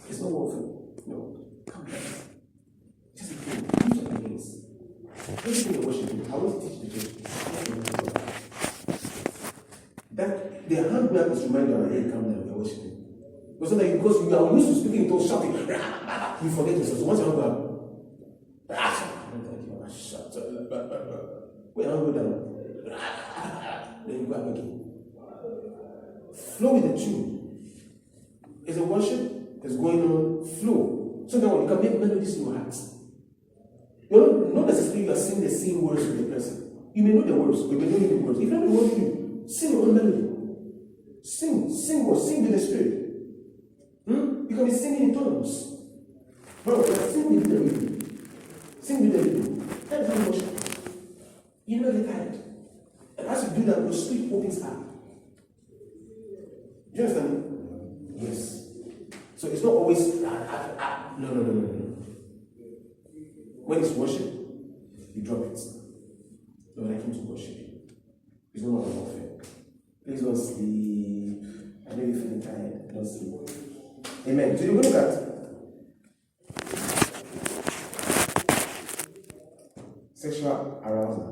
It's not warfare. No. Come back. Just a thing. Use your hands. Everything you're worshiping, I want to teach the church. That the hand grab is reminder and then come down, you're worshiping. Because you are used to speaking in tongues, shouting, you forget yourself. So once you grab, when you go down, then you go up again. Flow with the tune. It's a worship that's going on, flow. So now you can make melodies in your heart. Not necessarily you are singing the same words with the person. You may know the words, but you may not know the words. If you don't know what to do, sing your own melody. Sing with the Spirit. You can be singing in tongues. Bro, sing with the rhythm. Sing with the rhythm. That is how you worship. You never get tired. And as you do that, your spirit opens up. Do you understand me? Yes. So it's not always no. When it's worship, you drop it. Lord, I came to worship you. It's no more warfare. Please don't sleep. I know you're feeling tired. Don't sleep. Amen. So you're going to look at sexual arousal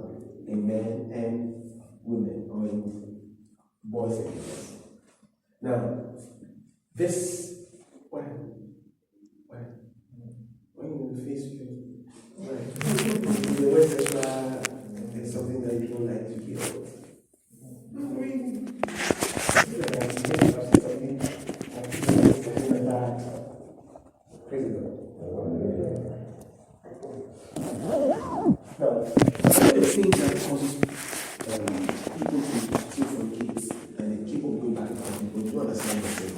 in men and women, or in boys and girls. Now, this why you face you? The word sexual is something that you don't like to hear. Praise God. Now, one of the things that causes people to steal from kids and they keep on going back and forth, people do understand the thing.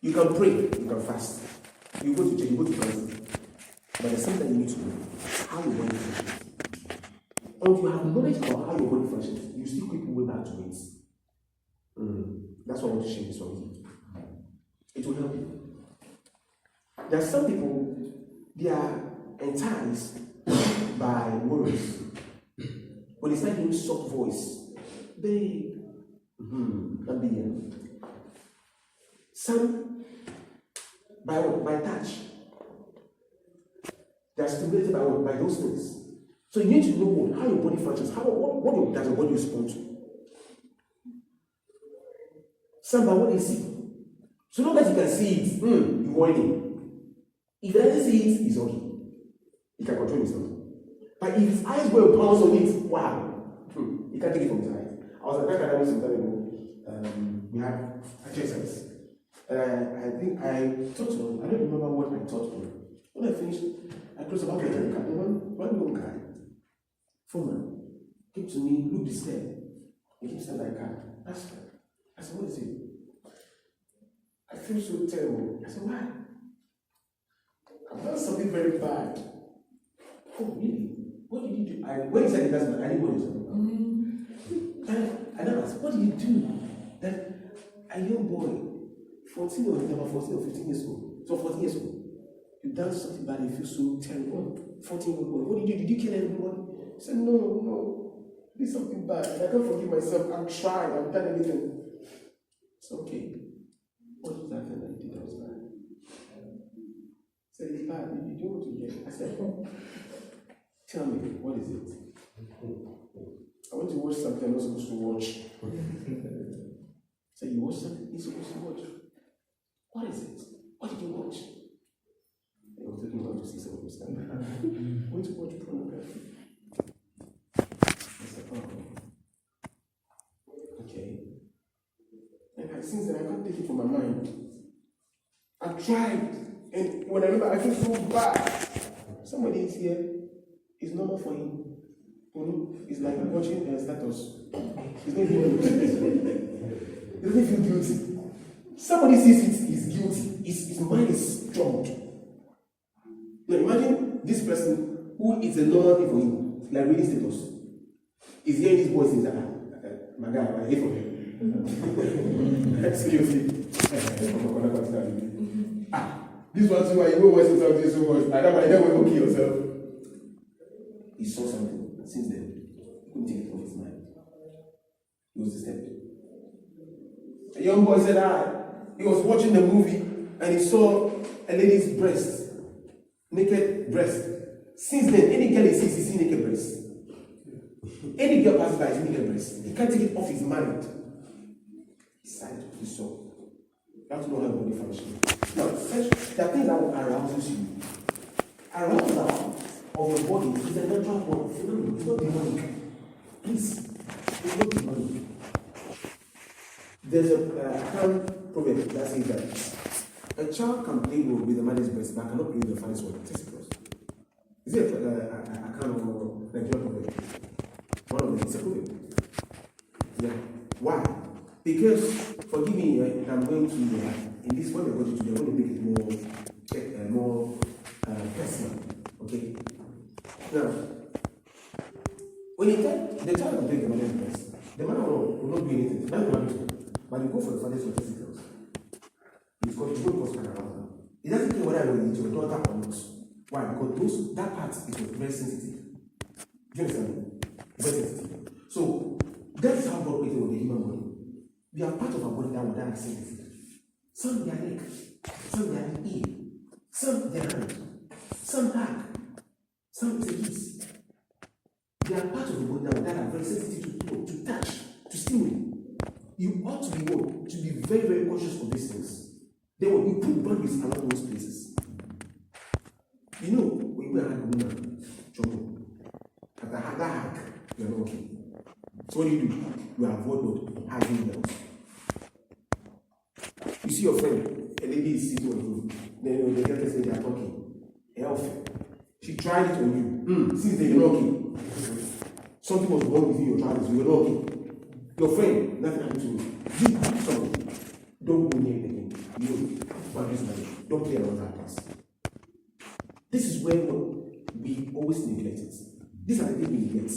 You can pray, you can fast, you go to church, you go to prayer, but the same thing you need to know how your body functions. Once you have knowledge about how your body functions, you still keep going back to it. That's why I want to share this one with you. It will help you. There are some people, they are enticed by words. When they start hearing soft voice, babe, some by touch. They are stimulated by those things. So you need to know how your body functions, what does your body respond to. Some by what they see. So long as you can see it, you want it. If he doesn't see it, he's okay. He can control himself. But if his eyes were pounced on it, wow, he can't take it from his eyes. I was at that academy some time ago. We had a exercise. I think I taught one. I don't remember what I taught one. When I finished, I closed about the car. One young guy, foreman, came to me, looked disturbed. He came to stand like car. I said, what is it? I feel so terrible. I said, why? I've done something very bad. Oh, really? What did you do? When he said it doesn't, I didn't know it. And I asked, what did you do? That a young boy, 14 or 15 years old, so 14 years old, you done something bad, you feel so terrible. 14-year-old boy, what did you do? Did you kill anyone? He said, no. Did something bad. And I can't forgive myself. I've tried, I've done everything. It's okay. What was that thing that you did that was bad? He said, it's bad. You don't want to hear. I said, tell me, what is it? I want to watch something I'm not supposed to watch. So you watch something you're supposed to watch. What is it? What did you watch? I was taking about to see some of this stuff. I want to watch pornography. I said, okay. And since then I can't take it from my mind. I've tried, and when I remember, I feel so bad. Somebody is here. It's normal for him. It's like watching status. It's not even guilty. He doesn't feel guilty. Somebody sees it, he's guilty. His mind is strong. Now imagine this person who is a normal thing for him, like reading status. He's hearing this voice and says, my guy, I hate for him. Excuse me. This one too, you go watch something so much. I don't want to kill yourself. He saw something, and since then, he couldn't take it from his mind. He was disturbed. A young boy said, he was watching the movie and he saw a lady's breast, naked breast. Since then, any girl he sees, he sees naked breast. Any girl passes by, is naked breast. He can't take it off his mind. He decided to so. You have to know how your body functions. Now, there are things that will arouse you. Arousal of your body is a natural phenomenon. It's not demonic. Please, it's not demonic. There's a proverb that says that a child can play with the mother's breast, but cannot play with the father's testicles. Is it a kind of Nigerian proverb? One of them. It's a proverb. Yeah. Why? Because, forgive me, I'm going to, in this one, they're going to make it more personal. Okay? Now, when you tell the child will take the mother's breast, the mother will not do anything. That's the mother. But you go for the father's testicles. It's cause an arousal. It doesn't care whether you eat your daughter or not. Why? Because that part is very sensitive. Do you understand me? Very sensitive. So, that's how God created the human body. We are part of our body that are sensitive. Some their neck, some their ear, some their hand, some hand, some is a kiss. They are part of the body that are very sensitive to touch, to stimulate. You ought to be what? To be very, very cautious of these things. Then when you put boundaries around those places. You know, when you hug a woman, trouble. At a hug, you are not okay. So what do? You avoid what? Hugging them. You see your friend, a lady is sitting on you, then the girl says they are talking. Health. She tried it on you. Since then you're not okay. Something was wrong with you, your child is you're not okay. Your friend, nothing happened to you. You, something. Don't go near it again. Don't play around that place. This is where we always neglect it. These are the things we neglect,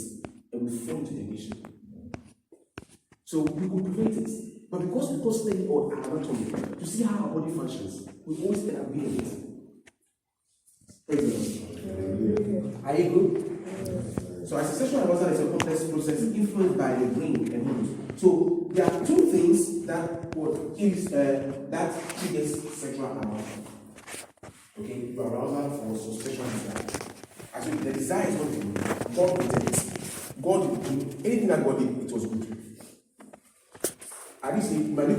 and we fall into temptation. So we could prevent it. But because we don't study on anatomy to see how our body functions, we always end up being it. Praise the Lord. Are you good? So as a sexual arousal is a complex process influenced by the brain and hormones. So there are two things that that triggers sexual arousal. Okay, your arousal for sexual desire. As the desire is not good. God did it. God did anything that God did, it was good. At least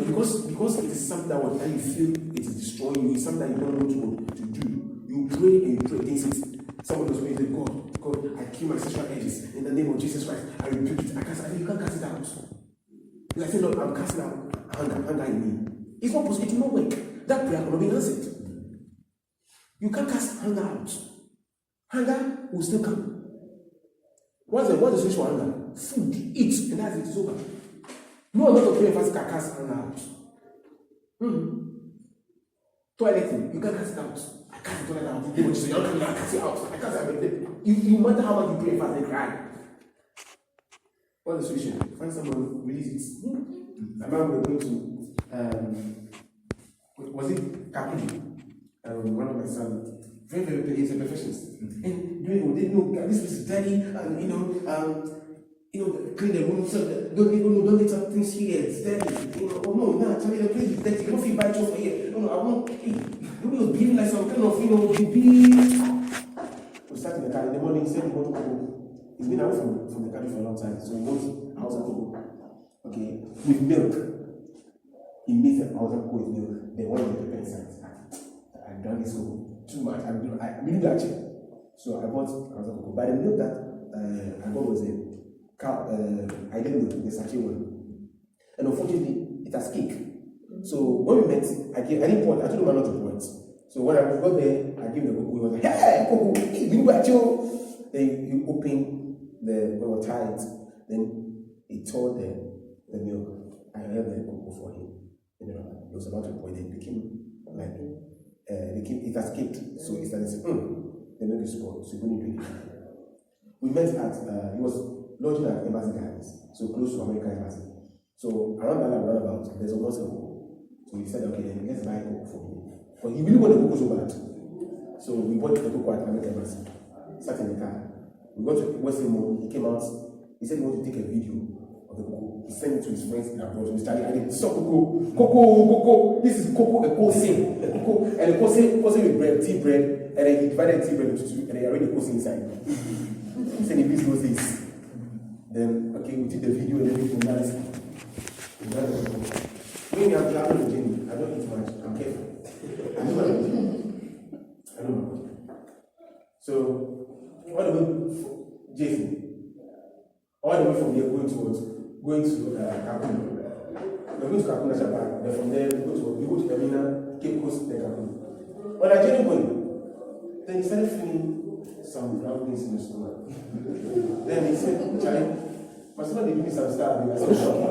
because it is something that you feel it is destroying you, it's something that you don't know to do. You pray and you pray against it. Someone was praying, God, I kill my sexual edges in the name of Jesus Christ. I rebuke it. You can't cast it out. Like I said, Lord, I'm casting out hunger in me. It's not possible, it will not work. That prayer cannot be answered. You can't cast hunger out. Hunger will still come. What's the solution for hunger? Food, eat, and that's it, it's over. No amount of prayer fast can cast hunger out. Toileting, you can't cast it out. I cast the toilet out. You can't cast it out. I cast it out. You matter how much you pray fast and cry. What's the solution? Find someone, release it. I remember we were going to, was it Capri? One of my sons, very, very good, he's a perfectionist. And they know this is dirty, and clean the room, so don't let some things here, it's dirty. Actually the place is dirty, you don't feel bad for here. No, I won't. You was behaving like some kind of, we start in the car in the morning, say we want to go. He's been away from the country for a long time, so he wants outside to go. Okay, with milk. He makes an outside go with milk. They want to pepper inside. I've done this too much. I really like it. So I bought outside cocoa. But the milk that I bought was a cow, I didn't know the sachet one. And unfortunately, it has cake. So when we met, I didn't pour it. I told him not to pour it. So when I got there, I gave him the cocoa. He was like, hey, cocoa, you got you. Then you open the tight. Then he tore the milk. I held the cocoa for him. He was about to pour it. It became like, it has caked. So he started saying, the milk is spoiled. So he couldn't drink it. We met at, he was lodging at Embassy Gardens, so close to American Embassy. So around that roundabout, there's almost a cocoa. So he said, okay, then let's buy a cocoa for me. But he really wanted the cocoa so bad. So we bought the cocoa at American Embassy. Sat in the car. We got to Western Mall. He came out. He said he wanted to take a video of the cocoa. he sent it to his friends in abroad. So he started, and they saw Coco. This is Coco and Kose. And the Kose with bread, tea bread, and then he divided the tea bread into two, and then he already Kose inside. He said he missed those days. Then, okay, we did the video and everything nice. When you are traveling with Jenny, I don't eat much. I'm careful. I don't know. So, all the way, Jason, all the way from here going to Kakuna. We're going to Kakuna Japan. Then from there, we go to Emina, Cape Coast, then Kakuna. When I journey going, then he started feeling some brown things in the stomach. Then he said, Charlie, my stomach gave me some stuff. I said, sure.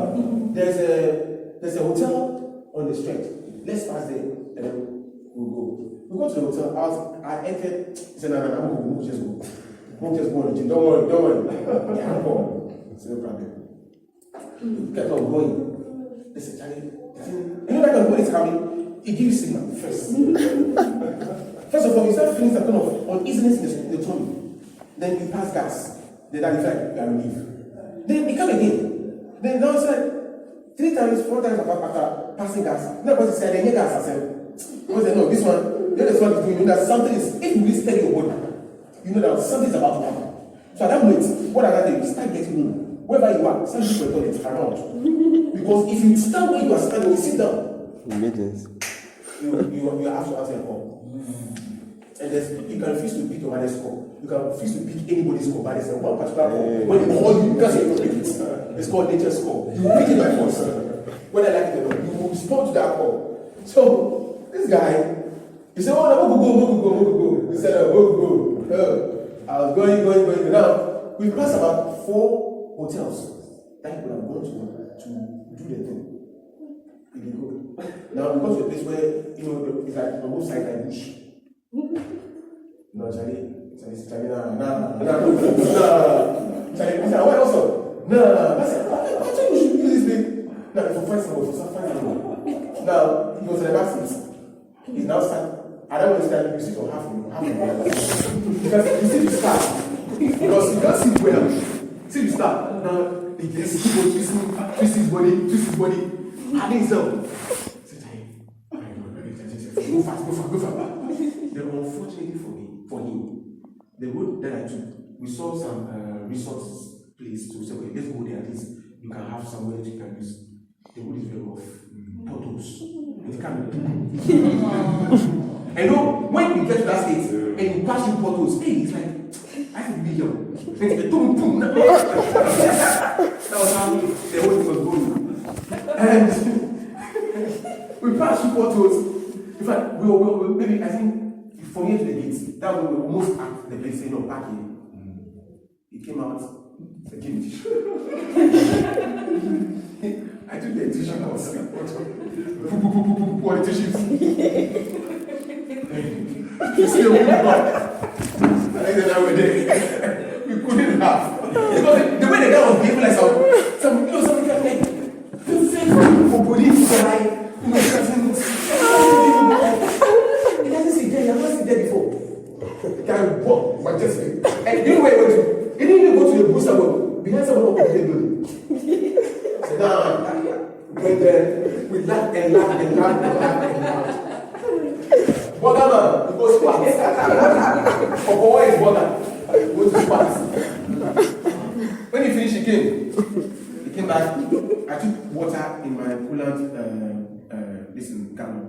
There's a hotel on the street. Let's pass there and then we'll go. We go to the hotel. I entered. He said, no, we'll just go. We'll just go on the gym. Don't worry. Yeah, I'm going. It's no problem. We kept on going. They said, Charlie, you know that when it's coming, it gives you signal first. First of all, you start feeling some kind of uneasiness in the tummy. Then you pass gas. Then that is like, you are relieved. Then it come again. Then now it's like 3 times, 4 times after passing gas. Now, because he said, gas, I said, no, this one, the other one is doing, you know that something is, if you really study your body, you know that something is about to happen. So at that moment, what I do, you start getting in. Wherever you are, stand for the toilet around. Because if you stand where you are standing, you sit down. You have to answer a call. And you can refuse to pick your mother's call. You can refuse to pick anybody's call, but there's one particular call. When they call you, because you pick it. It's called nature's call. You pick it by force. When I like it or not, you will respond to that call. So this guy, he said, oh, no, go. He said, go. I was going. Now, we passed about 4 hotels that people are going to do the thing. If you go. Now, we go to a place where, you know, it's like on both sides like bush. No, Charlie, nah. Charlie, I said, why also? Nah. I said, I think we should use this thing. Now, for 5 seconds. Now, he was in the back seat. He's now standing. I don't understand. You sit on half of the because you see the start. Because you can't see well. See the start. Now, he gets twist his body. Adding himself. Go fast. Then, unfortunately for him, the road that I took, we saw some resources place to say, okay, let's go there at least. You can have somewhere that you can use. The road is very rough. Potholes. It can't be. And you know, when you get to that state and you pass through potholes, hey, it's like, I can be here. It's boom. That was how the whole thing was going. And we passed through potholes. In fact, we maybe, I think, from here to the gates, that was almost at the place, no, back here. He came out, said, give me tissue. I took the tissue, I was like, pour the tissues. You see the woman back. And then I were there. We couldn't laugh. Because the way the guy was behaving like some like, you say for police guy, he doesn't sit there, I've not seen there before. The guy walked majestically. And you know where he went to? He didn't even go to the booster board. Behind someone who the building. So now, went there, we laughed and laughed. Bogama, he goes fast. For boy is Boga. He goes fast. When he finished, he came back. I took water in my coolant, listen, gallon.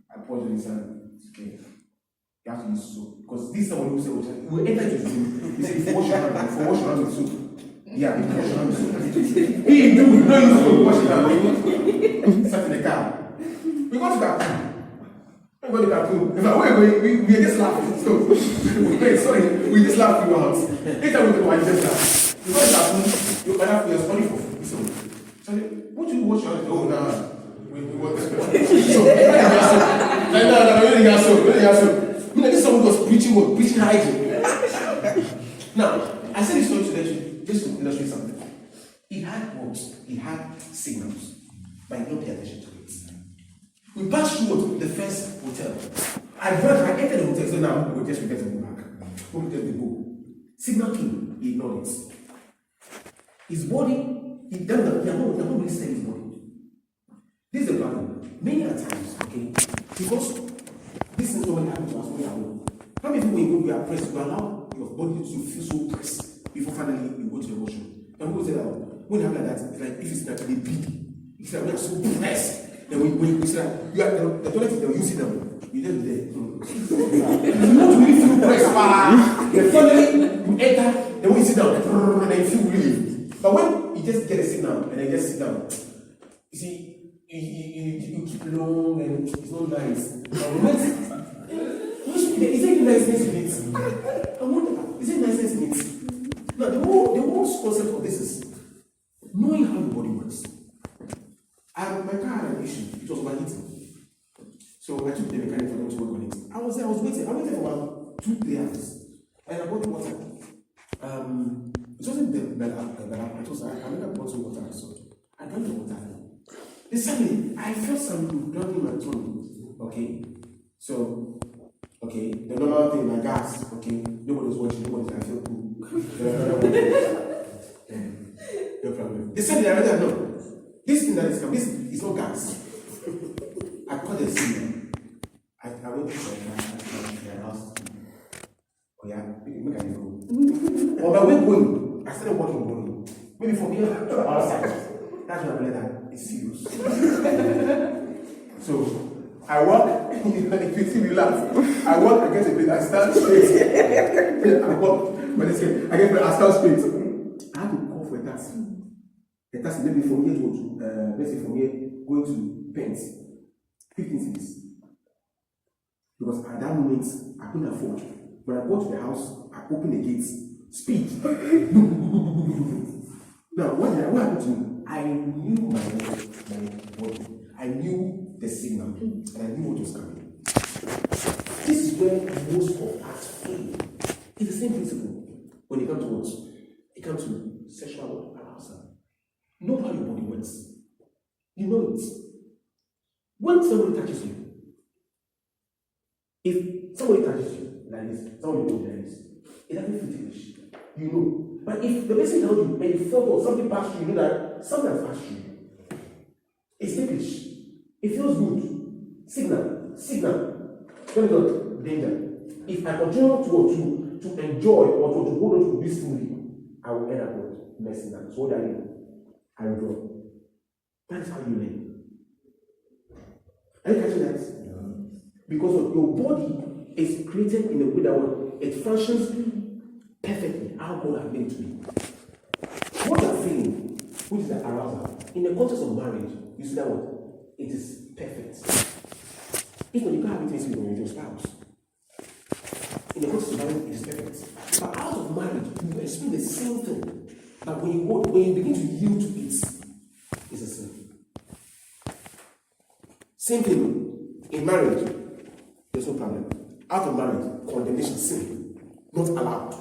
I poured it inside. Okay. You have to use soap. Because this is someone who said, we enter to the room. He said, if you wash your hand with soap. Yeah, if you wash your hand with soap. He do, no use soap, wash your hand. Sat in the car. We go to that. We just laughing. So, we just laugh through our house. Anytime we go, I just laugh. You go to cartoon, you have your money for so, what do you watch on? Oh, no. We want this. So, this someone was preaching hygiene. Now, I said this story to let you, just to illustrate something. It had words, it had signals, but you don't pay attention to it. We passed through the first hotel. I entered the hotel, so now we'll just forget to go back. We'll just go. Signal came, he ignored it. His body he doesn't, they are not really studying his body. This is the problem. Many a times, okay, because this is not happening to us when we are home. How many people when you are pressed, you allow your body to feel so pressed before finally you go to the washroom? And people say that when you have like that, it's like if it's like a big, it's like we are so pressed. Then when you say that you are the toilet is there, you sit down, you just be there. You want to really feel pressed, then finally you enter, then when you sit down, and then you feel relieved. But when you just get a signal and then just sit down, you see. You keep long and it's not nice. Is it niceness in it? I wonder, is it niceness in it? Now, the whole concept of this is knowing how your body works. My car had an issue, it was overheating. So I took the mechanic for them to work on it. I was waiting. I waited for about 2-3 hours. And I bought water. It wasn't the it was I never bought some water, so I drank the water. Then suddenly, I felt something down in my tongue. Okay? So, okay, the normal thing, my gas, okay, nobody's watching, I feel cool. No problem. They said, I read no. This thing that is coming, this is not gas. I called the singer. I went to my house. Oh, yeah, make I go. On my way going, I started walking. Maybe from here to outside. That's when I realized that it's serious. So I walk, if you see me laugh, I walk, I get a bit, I stand straight. I walk, but I stand straight. I have to call for a taxi. A taxi, maybe from here to, let's say from here, going to Pence, 15 cities. Because at that moment, I couldn't afford. When I got to the house, I opened the gates, speed. Now, what happened to me? I knew my body. I knew the signal. And I knew what was coming. This is where most of us fail. It's the same principle. When it comes to what? It comes to sexual arousal. Know how your body works. You know it. When somebody touches you, if somebody touches you like this, somebody goes like this, it doesn't feel ticklish. You know. But if the person tells you and you felt or something passed through, you know that something has passed through. It's ticklish. It feels good. Signal. Tell me not danger. If I continue to enjoy or to hold on to this thing, I will end up with messing up. So what I do? I withdraw. That's how you learn. Are you catching that? Yeah. Because your body is created in a way that it functions perfectly how God has made it to be. What you are feeling, which is the arousal, in the context of marriage, you see that what? It is perfect. Even you can't have intimacy with your spouse. In the context of marriage, it is perfect. But out of marriage, you experience the same thing. But when you begin to yield to it, it's a sin. Same thing in marriage, there's no problem. Out of marriage, condemnation, sin, not allowed.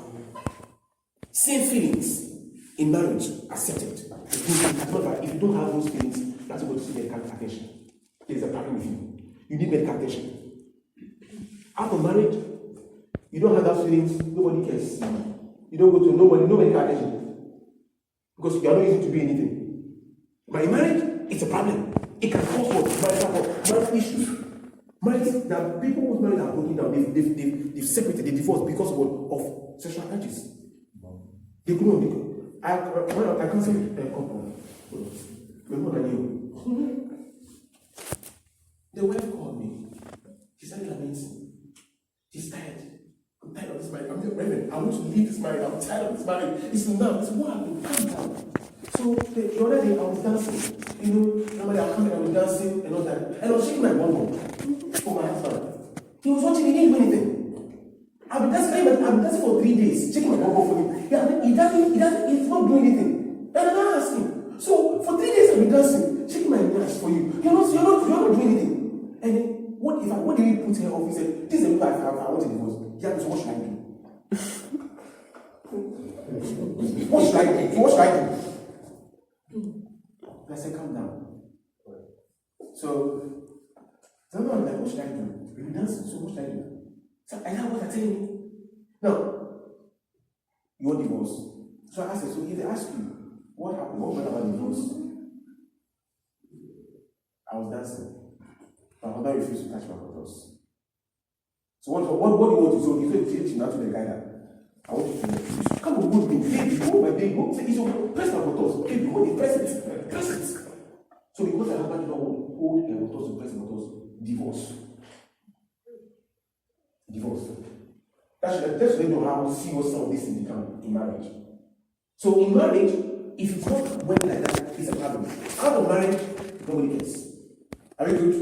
Same feelings in marriage, accepted. If you don't have those feelings, that's what you see medical attention. There's a problem with you. You need medical attention. Out of marriage, you don't have those feelings, nobody cares. You don't go to no medical attention. Because you are not used to be anything. But in marriage, it's a problem. It can cause what? Marital issues. Marriage, there are people whose marriage are broken down, they've separated, they divorced because of sexual urges. They couldn't. I cancelled a couple. More than you. The wife called me. She started lamenting. She's tired. I'm tired of this marriage. I'm just ready. I want to leave this marriage. I'm tired of this marriage. It's enough. It's what happened. Calm down. So the other day I was dancing. You know, somebody I come in, I was dancing and all that. And I was shaking my bum for my husband. He was watching, he didn't do anything. I've been dancing for 3 days, checking my bum for him. He's not doing anything. And I asked him, so for 3 days I've been dancing, checking my nails for you. You're not doing anything. And then what did he put her off? He said, this is a life I want to divorce. Yeah, so what should I do? What should I do? What should I do? I said, calm down. So I'm like, what should I do? We've been dancing, so what should I do? So I know what I'm telling you. Now, you want divorce. So I asked her, so if they ask you, What happened? What went about divorce? I was dancing. My mother refused to touch my buttocks. So what do you want to do? He said, she's not to the guy that I want you to come on, hold me. Baby, hold my baby. Say, it's your press my buttocks. Okay, hold it, press it. Press it. So because I happened to not hold a buttocks to press the buttocks, divorce. Divorce. That's when you know how serious some of these things become in marriage. So in marriage, if it's not went like that, it's a problem. Out of marriage, nobody cares. Are we good?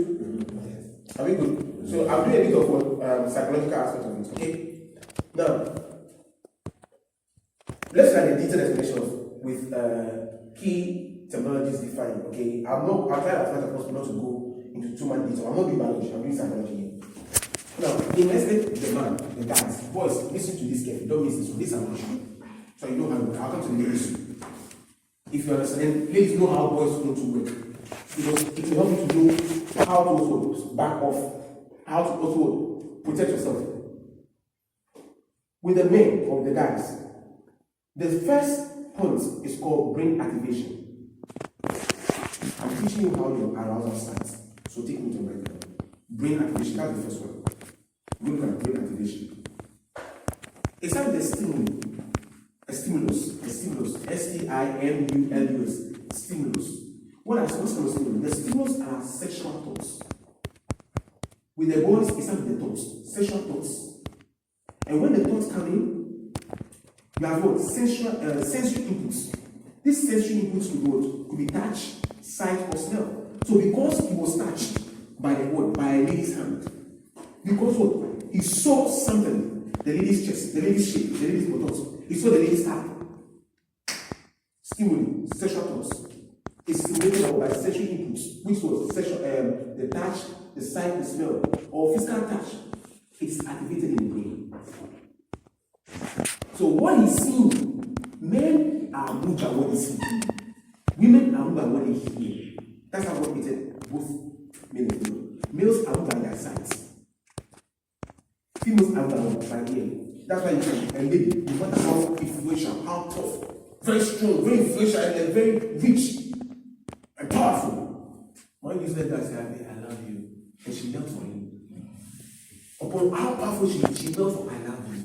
Yes. Are we good? So I'll do a bit of what psychological aspect of it, okay? Now, let's write a detailed explanation with key terminologies defined, okay? I'll try as much as possible not to go into too much detail. I'm not doing biology, I'm doing psychology here. Now, in essence, the man, the guys, boys, listen to this carefully. Don't miss this one. This is an issue. So you know how I'll come to the ladies. If you understand, ladies know how boys want to work. Because it will help you to know how to also back off, how to also protect yourself. With the men or the guys, the first point is called brain activation. I'm teaching you how your arousal starts. So take me to right now. Brain activation, that's the first one. Look at brain activation. It's like the stimulus. A stimulus. S-T-I-M-U-L-U-S. Stimulus. What's kind of stimulus? The stimulus are sexual thoughts. With the boys, it's like the thoughts, sexual thoughts. And when the thoughts come in, you have what? Sensory inputs. These sensory inputs could be touch, sight, or smell. So because he was touched by the word, by a lady's hand, because what? He saw something, the lady's chest, the lady's shape, the lady's buttocks. He saw the lady's heart. Stimuli, sexual thoughts. It's stimulated by sensory inputs, which was sexual, the touch, the sight, the smell, or physical touch. It's activated in the brain. So what he's seeing, men are moved by what they see. Women are moved by what they hear. That's how what it is, both men and female. Males are moved by their sight. Females are moved by hearing. That's why you can, a lady, no matter how influential, how tough, very strong, very influential, and very rich and powerful. When you say that, say, I love you, and she knelt for him. Upon how powerful she knelt for I love you,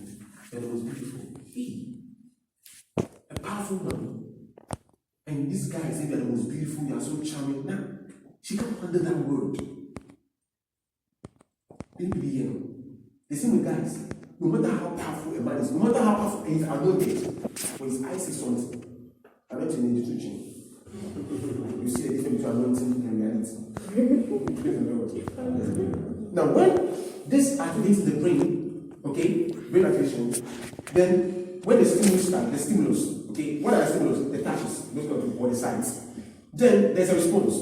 and it was beautiful. A powerful woman. And this guy said that it was beautiful, you are so charming. Now, she can't handle that word. Maybe here. The same with guys. No matter how powerful a man is, no matter how powerful he is anointed, when his eyes see something, anointing in the teaching. You see the difference between anointing and reality. Now, when this activates the brain, okay, brain activation, then when the stimulus, okay, what are the stimulus? The touches, those kind of body signs. Then there's a response.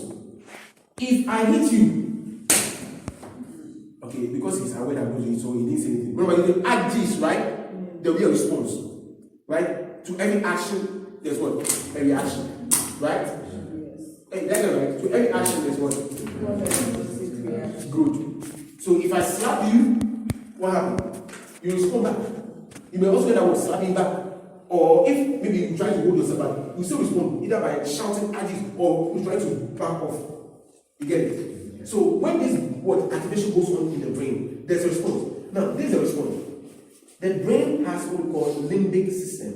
If I hit you, okay, because he's aware that I'm going to hit, so he didn't say anything. Remember, you add this, right? There'll be a response, right? To every action, there's what? A reaction, right? Yes. That's right. To every action, there's what? Good. So if I slap you, what happens? You respond back. You may also get that word slapping back. Or if maybe you try to hold yourself back, you still respond either by shouting adjectives or you try to back off. You get it? So when this word activation goes on in the brain, there's a response. Now, this is a response. The brain has what we call limbic system.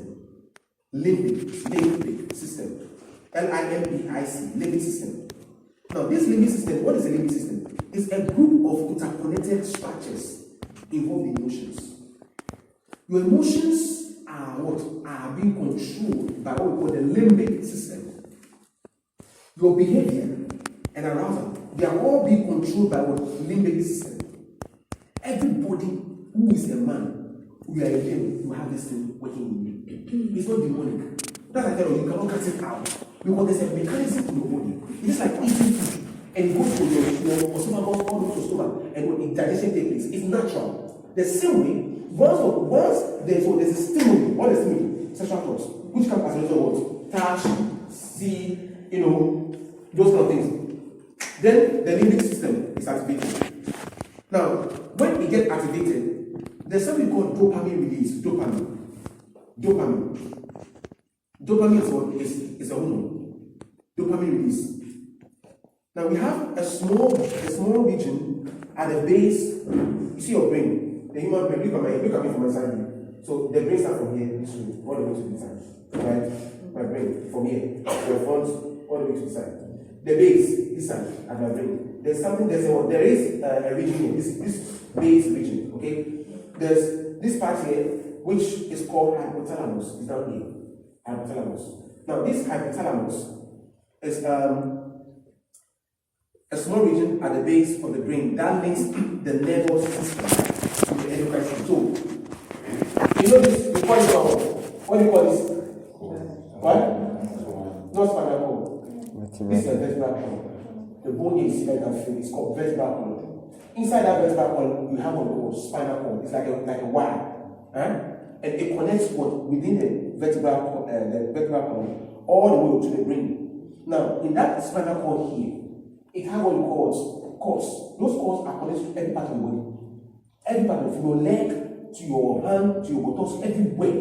Limbic system. L-I-M-B-I-C, limbic system. Now, this limbic system, what is a limbic system? It's a group of interconnected structures involved in emotions. Your emotions are what? Are being controlled by what we call the limbic system. Your behavior and arousal, they are all being controlled by what? Limbic system. Everybody who is a man, who are a male, you have this thing working in you. It's not demonic. That's why I tell you, you cannot cut it out. Because there's a mechanism in your body. It's like eating food. And it goes to your esophagus, all goes to stomach, and when digestion takes place, it's natural. The same way, once there's a stimuli, what is stimuli? Sexual thoughts, which come as a result of what? Touch, see, those kind of things. Then the limbic system is activated. Now, when it gets activated, there's something called dopamine release. Dopamine. Dopamine is a hormone. Dopamine release. Now we have a small region at the base. You see your brain, the human brain. Look at me from my side. So the brain starts from here, this way, all the way to the side. Right? My brain from here, the front, all the way to the side. The base, this side, at my brain. There is a region here, this base region. Okay. There's this part here, which is called hypothalamus. It's down here. Hypothalamus. Now this hypothalamus is a small region at the base of the brain that links the nervous system to the endocrine system. So, you know this, we call it what do you call this? What? Not spinal cord. This is a vertebral column. The bone here you see like that thing is called vertebral column. Inside that vertebral column, you have what we call spinal cord. It's like a wire. And it connects within the vertebral column all the way to the brain. Now, in that spinal cord here, it has what we call cords. Those cords are connected to every part of the body. Every part of your leg, to your hand, to your buttocks, everywhere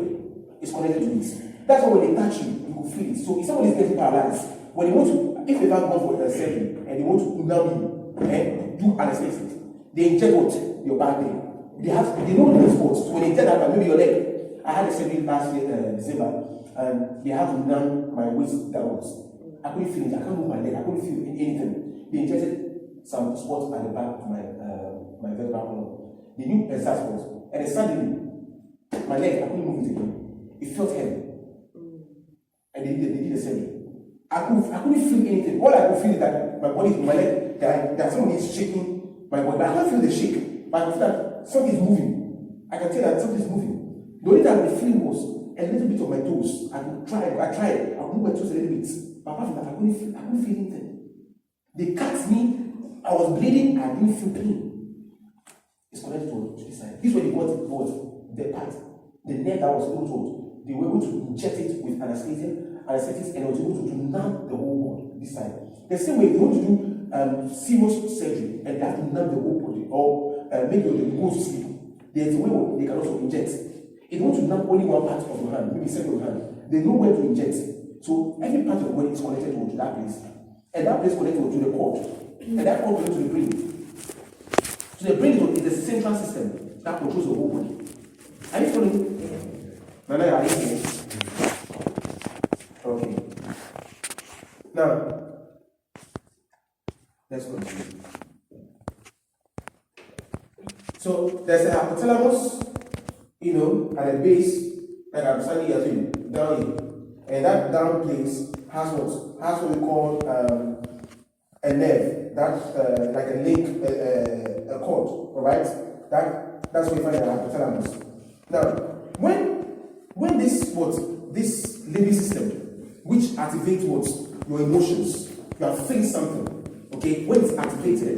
is connected to this. That's why when they touch you, you will feel it. So if somebody is getting paralyzed, when they want to, if they've gone for a surgery and they want to numb you, do anesthetic, they inject what? Your back there. They know the spots. So when they inject that, maybe your leg. I had a surgery last year, December, and they have to numb my waist downwards. I couldn't feel it. I can't move my leg. I couldn't feel anything. They injected some spots at the back of my vertebral column. They knew exact spots. And then suddenly, my leg, I couldn't move it again. It felt heavy. And they did the surgery. I couldn't feel anything. All I could feel is that my body, my leg, that something is shaking my body. But I can't feel the shake. But I feel that something is moving. I can tell that something is moving. The only thing I could feel was a little bit of my toes. I tried. I moved my toes a little bit. But apart from that, I couldn't feel anything. They cut me, I was bleeding, I didn't feel pain. It's connected to this side. This way they got the part, the nerve that was told. They were able to inject it with anesthetics, and it was able to numb the whole body, this side. The same way they want to do serious surgery, and they have to numb the whole body, or make the go to sleep. There's a way they can also inject. If they want to numb only one part of your hand, maybe second of your hand, they know where to inject. So every part of the body is connected to that place. And that place connected to the cord. And that cord connected to the brain. So the brain is the central system that controls the whole body. Are you following? Nana, are you here? Okay. Now, let's continue. So there's a hypothalamus, at the base, like I'm standing here down here. And that down place has what we call a nerve, that like a link, a cord, alright? That's what we find in the hypothalamus. Now, when this limbic system, which activates your emotions, you are feeling something, okay? When it's activated,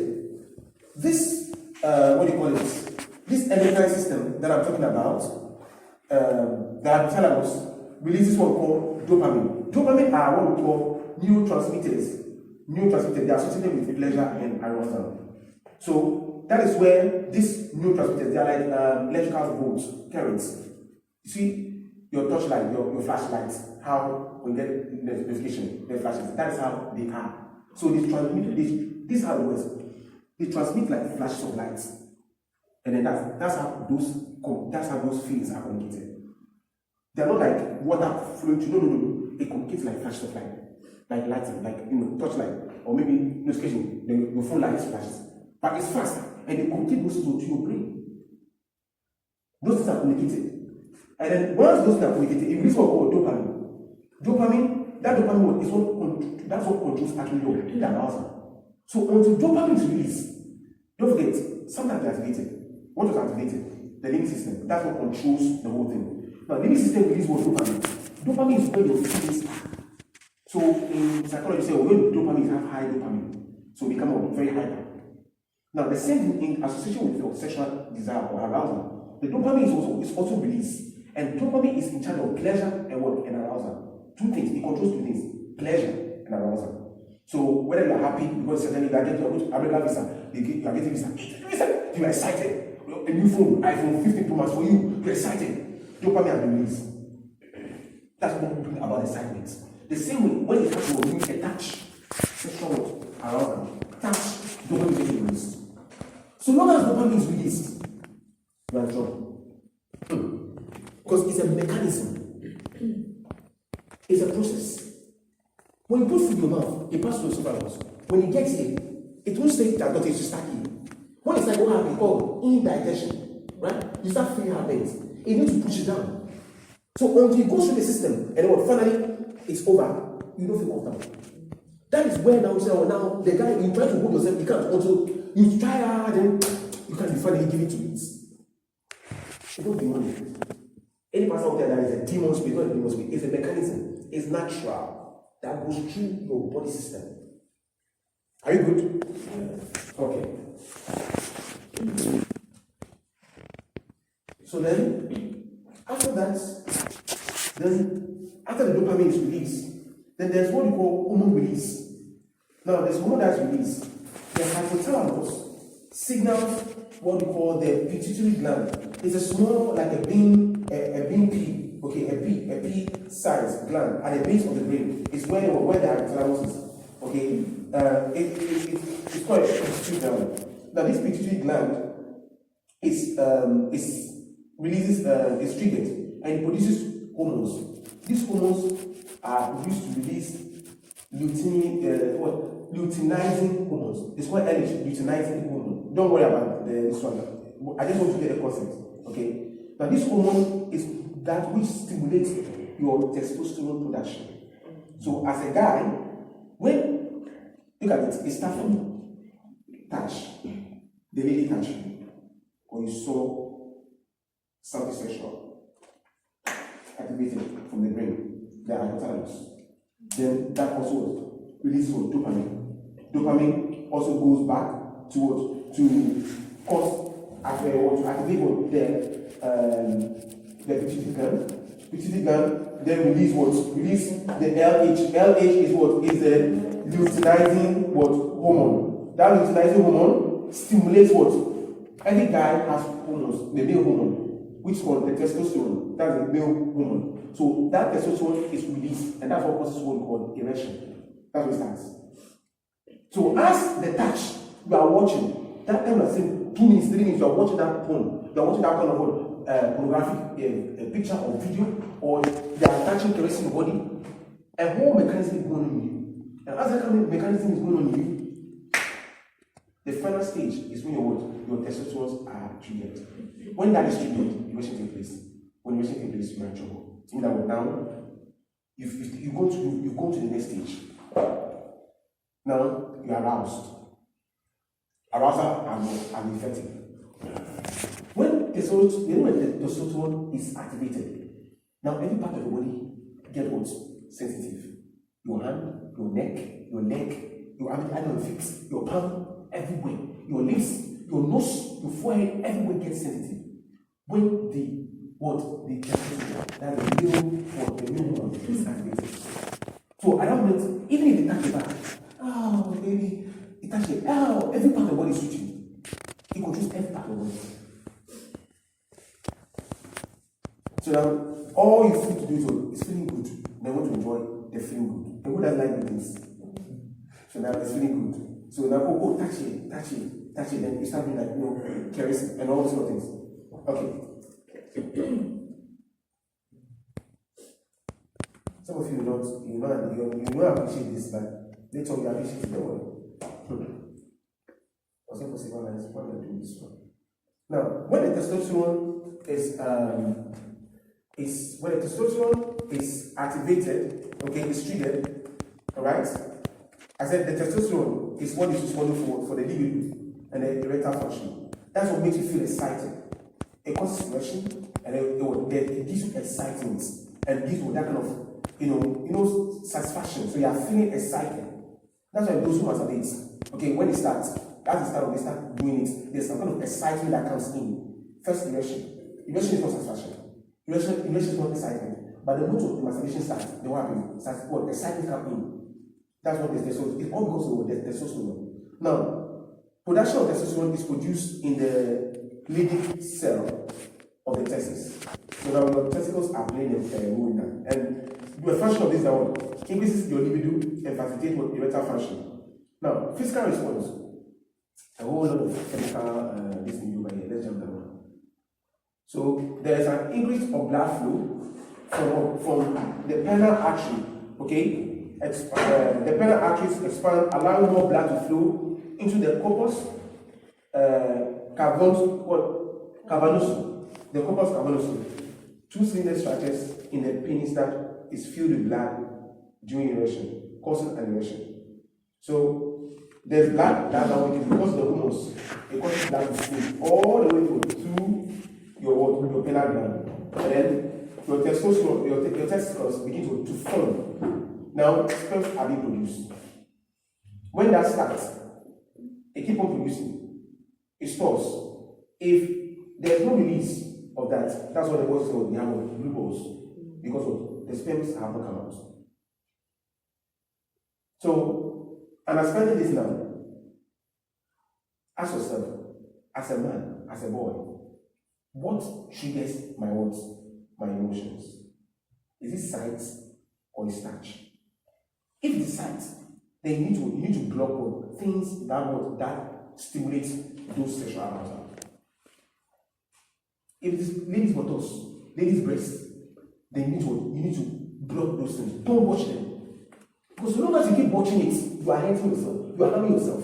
this this endocrine system that I'm talking about, the hypothalamus releases what we call dopamine. Dopamine are what we call neurotransmitters. They are associated with pleasure and arousal. So that is where these neurotransmitters, they are like electrical volts, currents. You see your torchlight, your flashlights, how we get notification, the flashes. That is how they are. So they transmit this is how it works. They transmit like flashes of lights. And then that's how those feelings are communicated. They're not like water flowing to no. It communicates like flashes of light. Like lighting, like torchlight, or maybe notification, your phone light flashes. But it's fast, and they communicate those to your brain. Those things are communicated. And then once those things are communicated, it releases what we call dopamine. That dopamine is what controls actually your arousal. So until dopamine is released, don't forget, sometimes it's activated. What was activated? The limbic system. That's what controls the whole thing. Now, limbic system releases what dopamine. Dopamine is where your feelings are. So in psychology, say when dopamine have high dopamine, so become very hyper. Now, the same thing in association with your sexual desire or arousal, the dopamine is also released, and dopamine is in charge of pleasure and arousal. Two things. It controls two things: pleasure and arousal. So whether you are happy because certainly you are getting a American visa, you are getting visa, you are excited. A new phone, iPhone 15 Pro Max for you, you're excited. Dopamine has been released. That's what we're talking about excitement. The same way, when it happens, when you touch, sexual arousal, touch, dopamine is released. So long as dopamine is released, you are in trouble. Because it's a mechanism. It's a process. When you put food in your mouth, it passes through your esophagus. When it gets here, it won't stay that not to start eating. When it's like what happens called indigestion, right? You start feeling heartburns. It needs to push it down. So until it goes through the system and then finally it's over, you don't feel comfortable. That is where now you say, oh, now the guy, you try to hold yourself, you can't. Until you try hard and you can't finally give it to it. It don't demon. Any person out there that is a demon spirit, not a demon spirit, it's a mechanism. It's natural that goes through your body system. Are you good? Okay. So then, after that, after the dopamine is released, then there's what we call hormone release. Now, there's hormone that's released. The hypothalamus signals what we call the pituitary gland. It's a small, like a bean pea, okay, a pea size gland at the base of the brain. It's where the hypothalamus is, okay. It's called a pituitary gland. Now, this pituitary gland is triggered and it produces hormones. These hormones are used to release luteinizing hormones. It's called luteinizing hormone. Don't worry about this one. I just want to get a concept. Okay. Now, this hormone is that which stimulates your testosterone production. So, as a guy, when look at it, it starts from touch. The lady touched you, or you saw something sexual activated from the brain, the hypothalamus. Then that also releases dopamine. Dopamine also goes back to activate the pituitary gland. Pituitary gland then release the LH. LH is what? Is the luteinizing hormone. That luteinizing hormone stimulates what? Every guy has hormones, the male hormone, which is called the testosterone. That's the male hormone. So that testosterone is released, and that's what causes what we call erection. That's what it starts. So as the touch, you are watching, that time of saying 2 minutes, 3 minutes, you are watching that porn, you are watching that kind of pornographic picture or video, or they are touching, caressing your body, a whole mechanism is going on in you. And as that kind of mechanism is going on in you, the final stage is when your testosterone are triggered. When that is triggered, erection takes place. When erection takes place, you are in trouble. Meaning that now, if you go to the next stage. Now you are aroused. Arousal and effective. When the testosterone is activated, now every part of the body gets what? Sensitive. Your hand, your neck, your leg, your feet, your palm, everywhere. Your lips, your nose, your forehead, everywhere gets sensitive. When the testosterone, that's the new hormone is activated. So at that moment, even if they touch the back, oh baby, it touches every part of the body is switching. It controls every part of the body. So now, all you feel to do is feeling good. They want to enjoy the feeling good. The good doesn't like good things. So now it's feeling good. So now go touch it, then you start doing caressing and all those sort of things. Okay. Some of you don't appreciate this, but later you appreciate it. Don't worry. Also possible and it's fun to do this one. Now, when the testosterone is activated, okay, it's triggered, alright? I said the testosterone is what is responsible for the libido and the erectile function. That's what makes you feel excited. It causes erection and it gives you excitement and gives you that kind of satisfaction. So you are feeling excited. That's why those who masturbate, okay, when they start, that's the start when they start doing it, there's some kind of excitement that comes in. First, erection. Erection is not satisfaction. Erection is not excitement. But the moment the masturbation starts, then what happens? Excitement comes in. That's what the testosterone. It's all because of the testosterone. Now, production of testosterone is produced in the Leydig cell of the testes. So now your testicles are playing a role in that. And The function of this that one increases your libido and facilitates what erectile function. Now, physical response. A whole lot of chemical this thing over here. Let's jump that one. So there is an increase of blood flow from the penile artery. Okay, the penile arteries expand, allowing more blood to flow into the corpus cavernosum. The corpus cavernosum. Two cylinder structures in the penis that is filled with blood during erection, causing an erection. So there's blood that because of the hormones, it causes blood to flow all the way through your penile gland, and then your testosterone, your testicles begin to form. Now sperms are being produced. When that starts, it keeps on producing. It stores. If there's no release of that, that's what the boys say we have blue balls, because of the sperms have not come out. So, understanding this now, ask yourself, as a man, as a boy, what triggers my words, my emotions? Is it sight or is touch? If it's sight, then you need to block on things that stimulate those sexual arousal. If it's ladies' buttocks, ladies' breasts, then you need to block those things. Don't watch them. Because as long as you keep watching it, you are hurting yourself. You are harming yourself.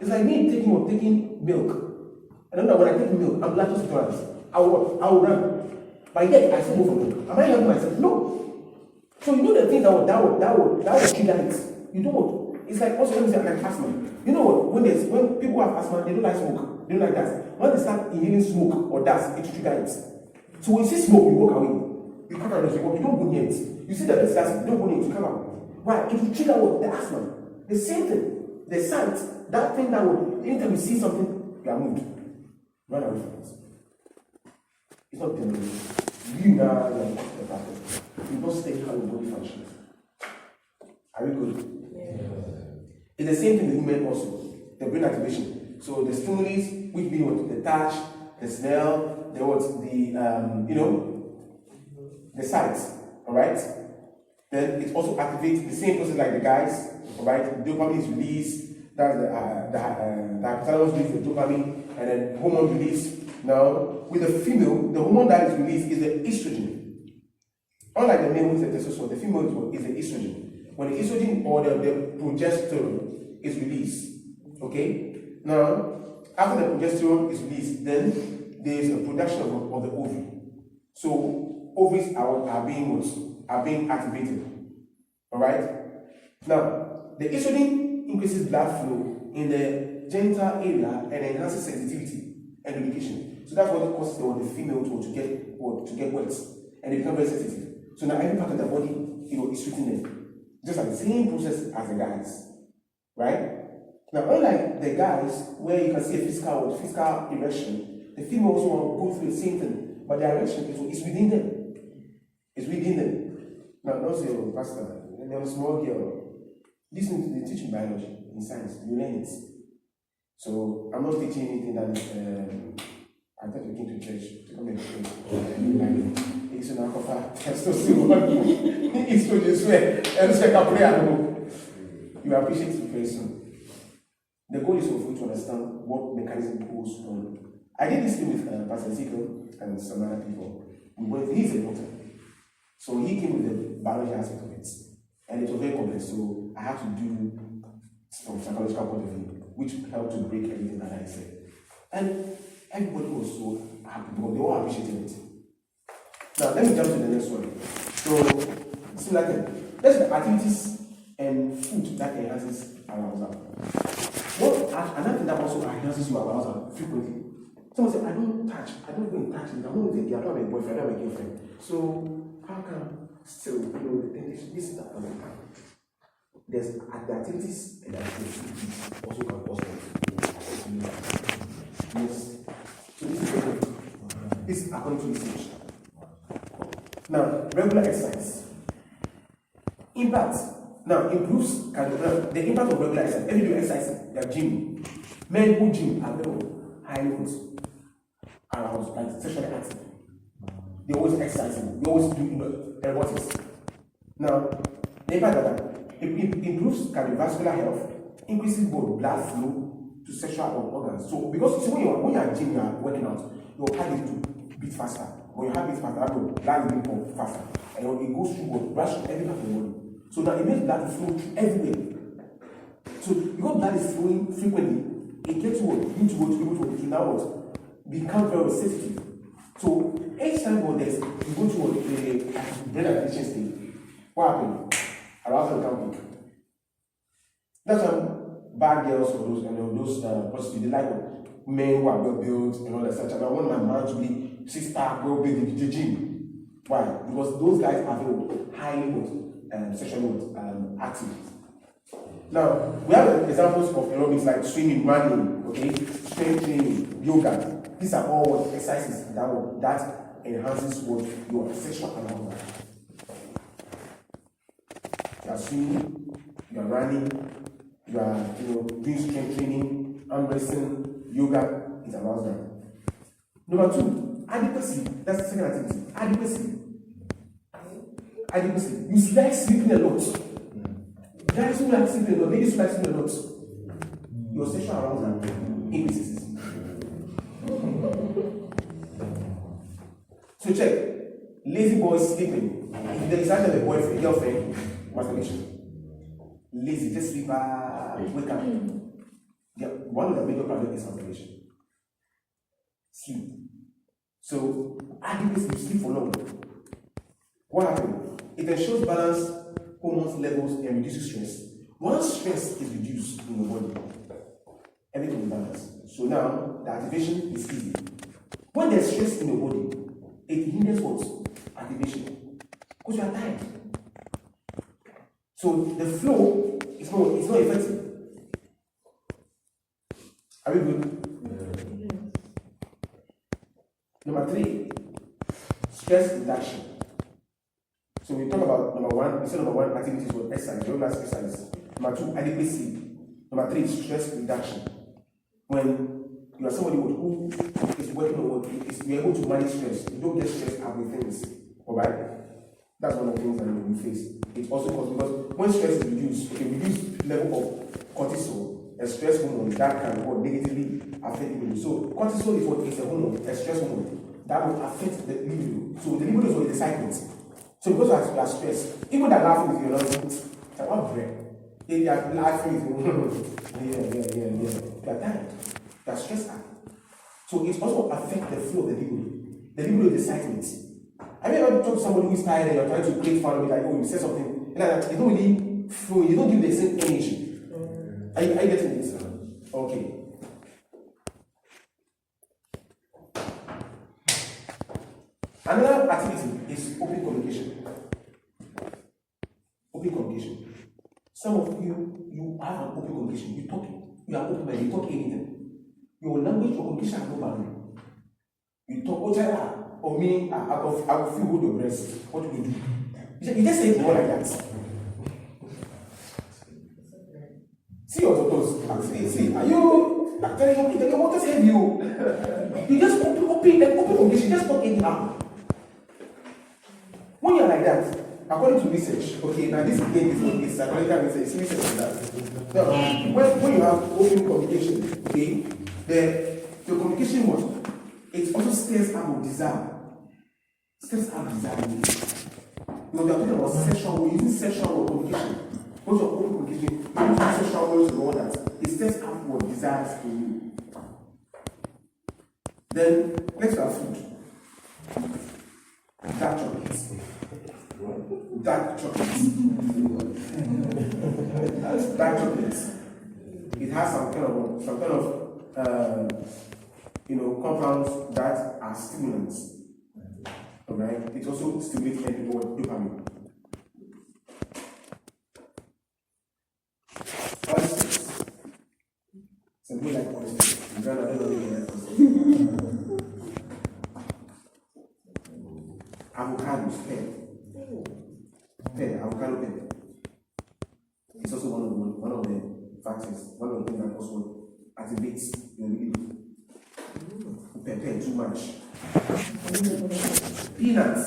It's like me taking milk. I don't know, when I take milk, I'm lactose intolerant. I will run. But yet I still go for milk. Am I helping myself? No. So you know the things that will trigger it. You don't want. It's like also when you say like asthma. You know what? When people have asthma, they don't like smoke. They don't like gas. When they start inhaling smoke or dust, it triggers it. So when you see smoke, you walk away. You come out and you walk. You don't go near it. You see that it's gas, you don't go near it. You come out. Why? It will trigger what? The asthma. The same thing. The sight. That thing that will. Anytime you see something, you are moved. Run away from it. It's not temporary. You now are the practice. You must study how your body functions. Are we good? Yeah. It's the same thing with women also. The brain activation. So the stimulus, which being what? The touch, the smell, the sight. Alright? Then it also activates the same process like the guys. Alright? Dopamine is released. That's the hypothalamus releases the dopamine, and then hormone release. Now, with the female, the hormone that is released is the estrogen. Unlike the male with the testosterone, the female is the estrogen. When the estrogen or the progesterone is released, okay? Now, after the progesterone is released, then there is a production of the ovary. So, ovaries are being activated. Alright? Now, the estrogen increases blood flow in the genital area and enhances sensitivity and lubrication. So that's what causes the female to get wet, and they become very sensitive. So now every part of the body, is treating them. Just like the same process as the guys. Right? Now, unlike the guys, where you can see a physical erection, the female also want to go through the same thing, but the erection is within them. It's within them. Now, don't say, oh, pastor, they're a small girl. This is they teach biology in science. You learn it. So I'm not teaching anything that is. I thought you came to church to come and church. It's an alcohol. It's to this way. You appreciate it very soon. The goal is for you to understand what mechanism goes on. I did this thing with Pastor Ezekiel and some other people. He's a doctor. So he came with the biology aspect of it. And it was very complex, so I had to do from psychological point of view, which helped to break everything that I said. And everybody was so happy because they all appreciated it. Now, let me jump to the next one. So, similar thing. Let's look at activities and food that enhances arousal. Another thing that also enhances your arousal frequently. Someone said, I don't go and touch it. I don't think I don't have a boyfriend, I don't have a girlfriend. So, how come? Still, this is the point. There's the activities and activities also can cause yes. So this is according to research. Now, regular exercise. Impact. Now, improves the impact of regular exercise. Every day exercise, like gym. Men who gym are very highly aroused, like sexually active. They always exercising. They always do aerobics. Now, the impact of that, it improves cardiovascular health, increases blood flow to sexual organs. So, because when you're at gym, you are working out, your heart is to beat faster. When your heart beats faster, your blood will pump faster. And it goes through rush every part of the body. So now it makes blood flow everywhere. So because blood is flowing frequently, it gets what you need to go to now what become very sensitive. So each time you go to the brain activation state, what happens? Arousal can peak. That's why bad girls or those prostitutes, they like men who are well built and all that such. And I want my man to be 6-pack, well built in the gym. Why? Because those guys are very highly sexually active. Now, we have examples of aerobics like swimming, running, okay, strength training, yoga. These are all exercises that enhances what your sexual arousal. You are swimming, you are running, you are doing strength training, arm wrestling, yoga. It arouses them. Number 2, adequacy. That's the second activity. Adequacy. You like sleeping a lot. Guys who like sleeping a lot, ladies who like sleeping a lot, your sexual arousal increases. So check. Lazy boys sleeping. If there is actually a boyfriend, girlfriend, masturbation. Lazy, just sleep, wake up. Yeah, one of the major problems is masturbation. Sleep. So, adequacy, you sleep for long. What happens? It ensures balance hormones levels and reduces stress. Once stress is reduced in your body, everything is balanced. So now the activation is easy. When there's stress in your body, it hinders what? Activation. Because you are tired. So the flow is not effective. Are we good? Number 3, stress reduction. So we talk about number 1 activities for exercise, regular exercise. Number 2, adequacy. Number 3, stress reduction. When you are somebody who is working on what you're able to manage stress, you don't get stressed out with things. Alright? That's one of the things that we face. It also causes, because when stress is reduced, reduce level of cortisol, a stress hormone that can negatively affect you. So cortisol is what is a hormone, a stress hormone that will affect the libido. So the libido is what is excitement. So because you are stressed, even that laughing with your nonsense, it's like one breath. If you are laughing with you are tired. You are stressed out. So it also affects the flow of the libido. The libido is excitement. Have you ever talked to somebody who is tired and you're trying to create fun with, like, oh, you said something, like that, you don't really flow, you don't give the same energy. Are you getting this? Okay. Another activity is open communication. Open communication. Some of you have an open communication. You are open minded, you talk anything. Your language or communication has no boundary. You talk, or me, I will feel good your breast. What do you do? You just say it more like that. See your photos. See, are you telling you what to say you? You just open communication, just talk anyhow. When you're like that, according to research, okay, now this again is psychological research, it's research on that. Now, when you have open communication, okay, the communication was, it also stirs up desire. Stirs up desire. You know, they're talking about sexual, we're using sexual communication. Because of open communication, you use sexual words and all that. It stirs up what desires in you. Then, let's have food. Dark chocolates. Dark chocolates. Dark chocolates. It has some kind of compounds that are stimulants. Alright? It also stimulates dopamine. Oysters. Some people like oysters. In Ghana, I don't know. Avocados, pear, avocado pear. It's also one of the factors, one of the things that also activates your libido. Pear. pepper too much. Peanuts,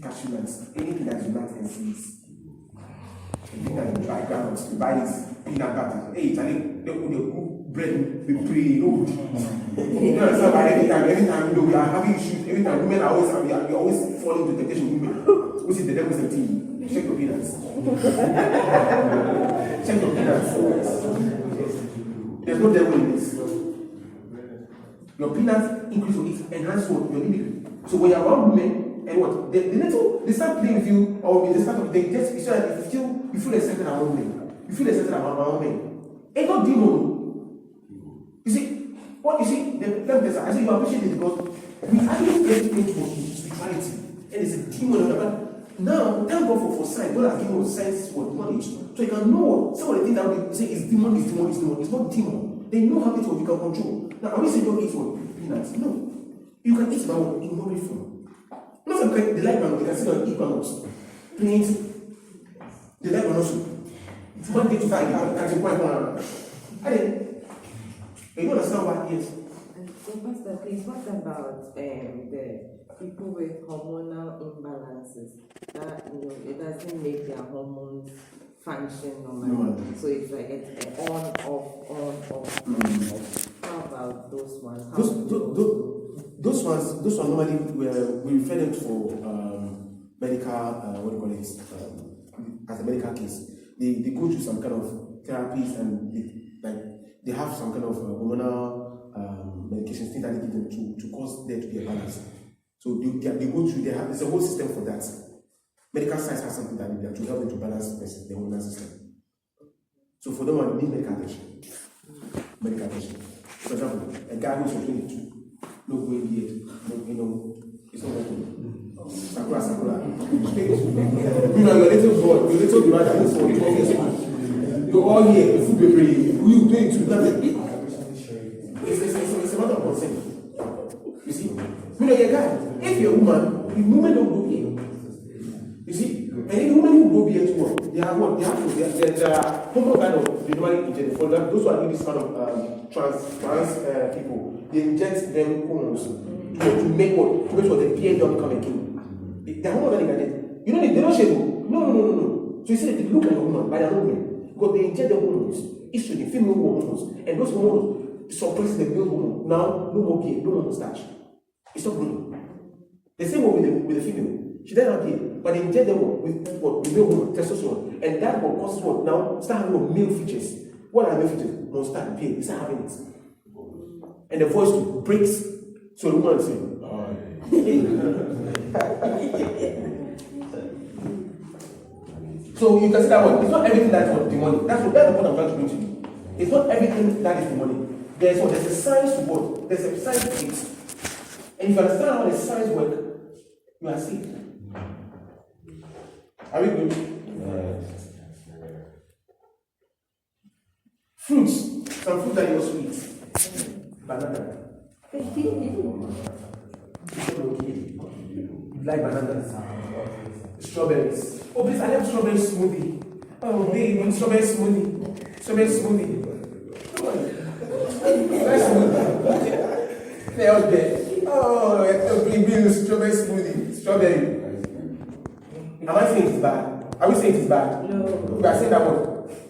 cashew nuts, anything that you nut and seeds. Anything that you try groundnuts, you buy this peanut butter. Hey, Charlie, they cook bread, we pray, you understand why every time we are having issues, every time women are always falling into temptation. Women, which is the devil's empty. Check your peanuts. Check your peanuts. There's no devil in this. Your peanuts increase your it, enhance what? Your immunity. So when you're around women, and what? They start playing with you, or they start they just so that you feel accepted around women. You feel accepted around men. It's not demon. You see, what you see, I say you appreciate it because we actually get into spirituality. And it's a demon. Now, thank God for science. God has given us science for knowledge. So you can know some of the things that we say is demon. It's not demon. They know how it will become control. Now, are we saying don't eat what? Peanuts? No. You can eat that in no form. Not something they like banana, they can sit and eat bananas. Please. They like bananas. It's one day to find catching point one. You understand what it is? So, Pastor, please, what about the people with hormonal imbalances? That it doesn't make their hormones function normally. So it's like it's on, off, on, off. How about those ones? Those ones normally we refer them for medical as a medical case. They go through some kind of therapies and they have some kind of hormonal medications, things that they give them to cause there to be a balance. So they go through, there's a whole system for that. Medical science has something that they do to help them to balance the hormonal system. So for them, they need medical attention. Medical attention. For example, a guy who's 22, no going yet, it's not working. Sakura. Your little boy, your little brother, who's 44 years old. You're all here, the food be ready. Who you doing to nothing? It's a matter of consent. You see? You're a guy. If you're a woman, the woman don't go here. You see? And if the woman who go here to work, they have what? They are hormonal kind of, they normally inject. For those who are doing this kind of trans people, they inject them hormones to make what? To make sure the beard don't become a king. They're hormonal injected. They don't shave. No. So you see, they look like a woman, but they're not women. Because they inject the hormones, estrogen, female hormones, and those hormones suppress the male hormone. Now, no more beard, no more mustache. It's not growing. The same way with the female. She doesn't have beard, but they inject them with male hormone, testosterone, and that what causes what? Now, start having male features. What are male features? Mustache, beard, they start having it. And the voice breaks, so the woman says, So you can see that one. It's not everything that is demonic. That's the point I'm trying to bring to you. It's not everything that is demonic. There's a science to what? There's a science to it. And if you understand how the science works, you are safe. Are we good? Yes. Fruits. Some fruits that are sweet. Banana. You like bananas? Strawberries. Oh, please, I have strawberry smoothie. Oh, baby, strawberry smoothie. Strawberry smoothie. Come on. Strawberry smoothie. They're out there. Oh, bring strawberry smoothie. Strawberry. Am I saying it's bad? Are we saying it's bad? No. We are saying that what?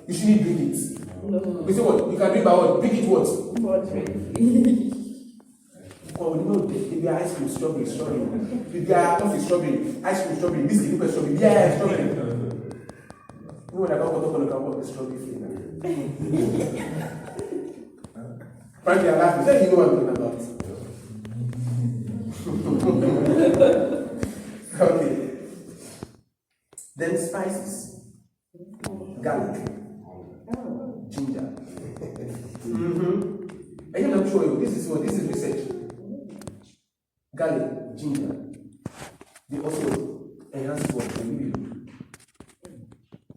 You shouldn't drink it. No. We say what? You can drink by what? Drink it what? Water. Oh, they are ice cream, strawberry. They are coffee, strawberry, ice cream, strawberry, biscuit, look at strawberry. Yeah, strawberry. When I got the strawberry flavor. Frankly, I laugh. You know what I'm talking about. Okay. Then spices. Garlic. Ginger. And I'm sure you, this is research. Garlic, ginger, they also enhance what the libido.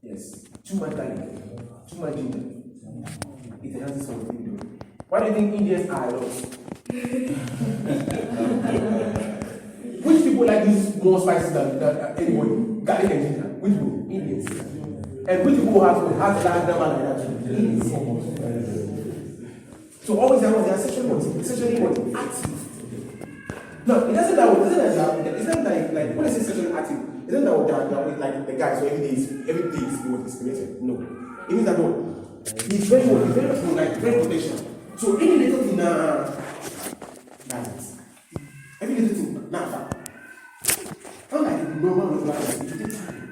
Yes, too much garlic, too much ginger, it enhances what the libido. Why do you think Indians are lost? Which people like this more spicy than anybody? Garlic and ginger. Which people? Indians. And which people have large number like that? Indians. So always they are sexually active. No, it doesn't like when I say sexually active, it doesn't that like the guy, so every day he was discriminated. No. It means that no. He's very very potential. So any little thing every little thing unlike normal life, it takes time.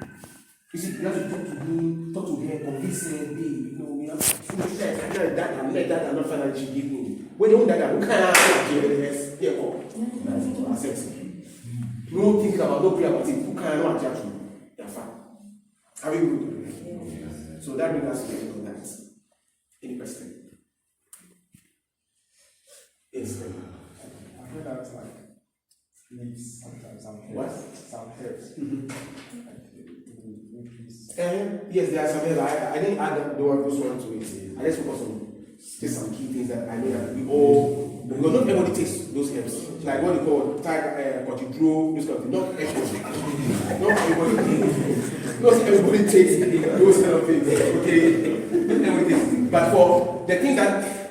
You see, you have to talk to him, talk to her, convince her, babe, we have to let that and not find out she give me. When you that who can't accept it. No thinking about, no prayer about it, who cannot judge you. You're fine. Are we good? Yeah. So that brings us to the end of that. Any question? Yes. I heard that like leaves sometimes, some hairs. What? Some hairs. Yes, there are some hairs. I didn't add those ones to it. I just focus on just some key things that I know that we all, because not everybody takes those herbs. Like what they call cortidro, this kind of thing. Not everybody takes those kind of things. Okay? Not everybody. But for the things that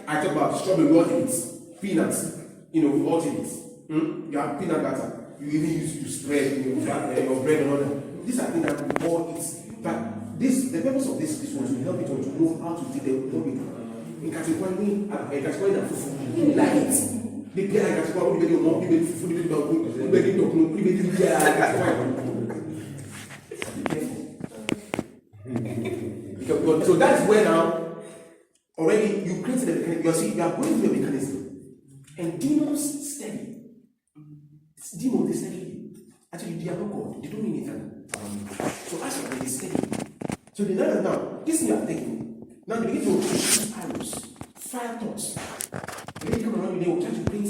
I talk about, strawberry, we all eat, peanuts, we all eat. You have peanut butter, you even use it to spread your bread and all that. These are things that we all eat. But the purpose of this was to help people to know how to take them. In category and food, like it. They play like category, we more people food, we so that's where now already you created a mechanism. You are going through a mechanism, and demons study. Demons they study. Actually, they are not God. They don't mean anything. So as you they study. So they know that now this thing you are taking. Now they begin to shoot arrows, fire thoughts. They come around, they will try to bring,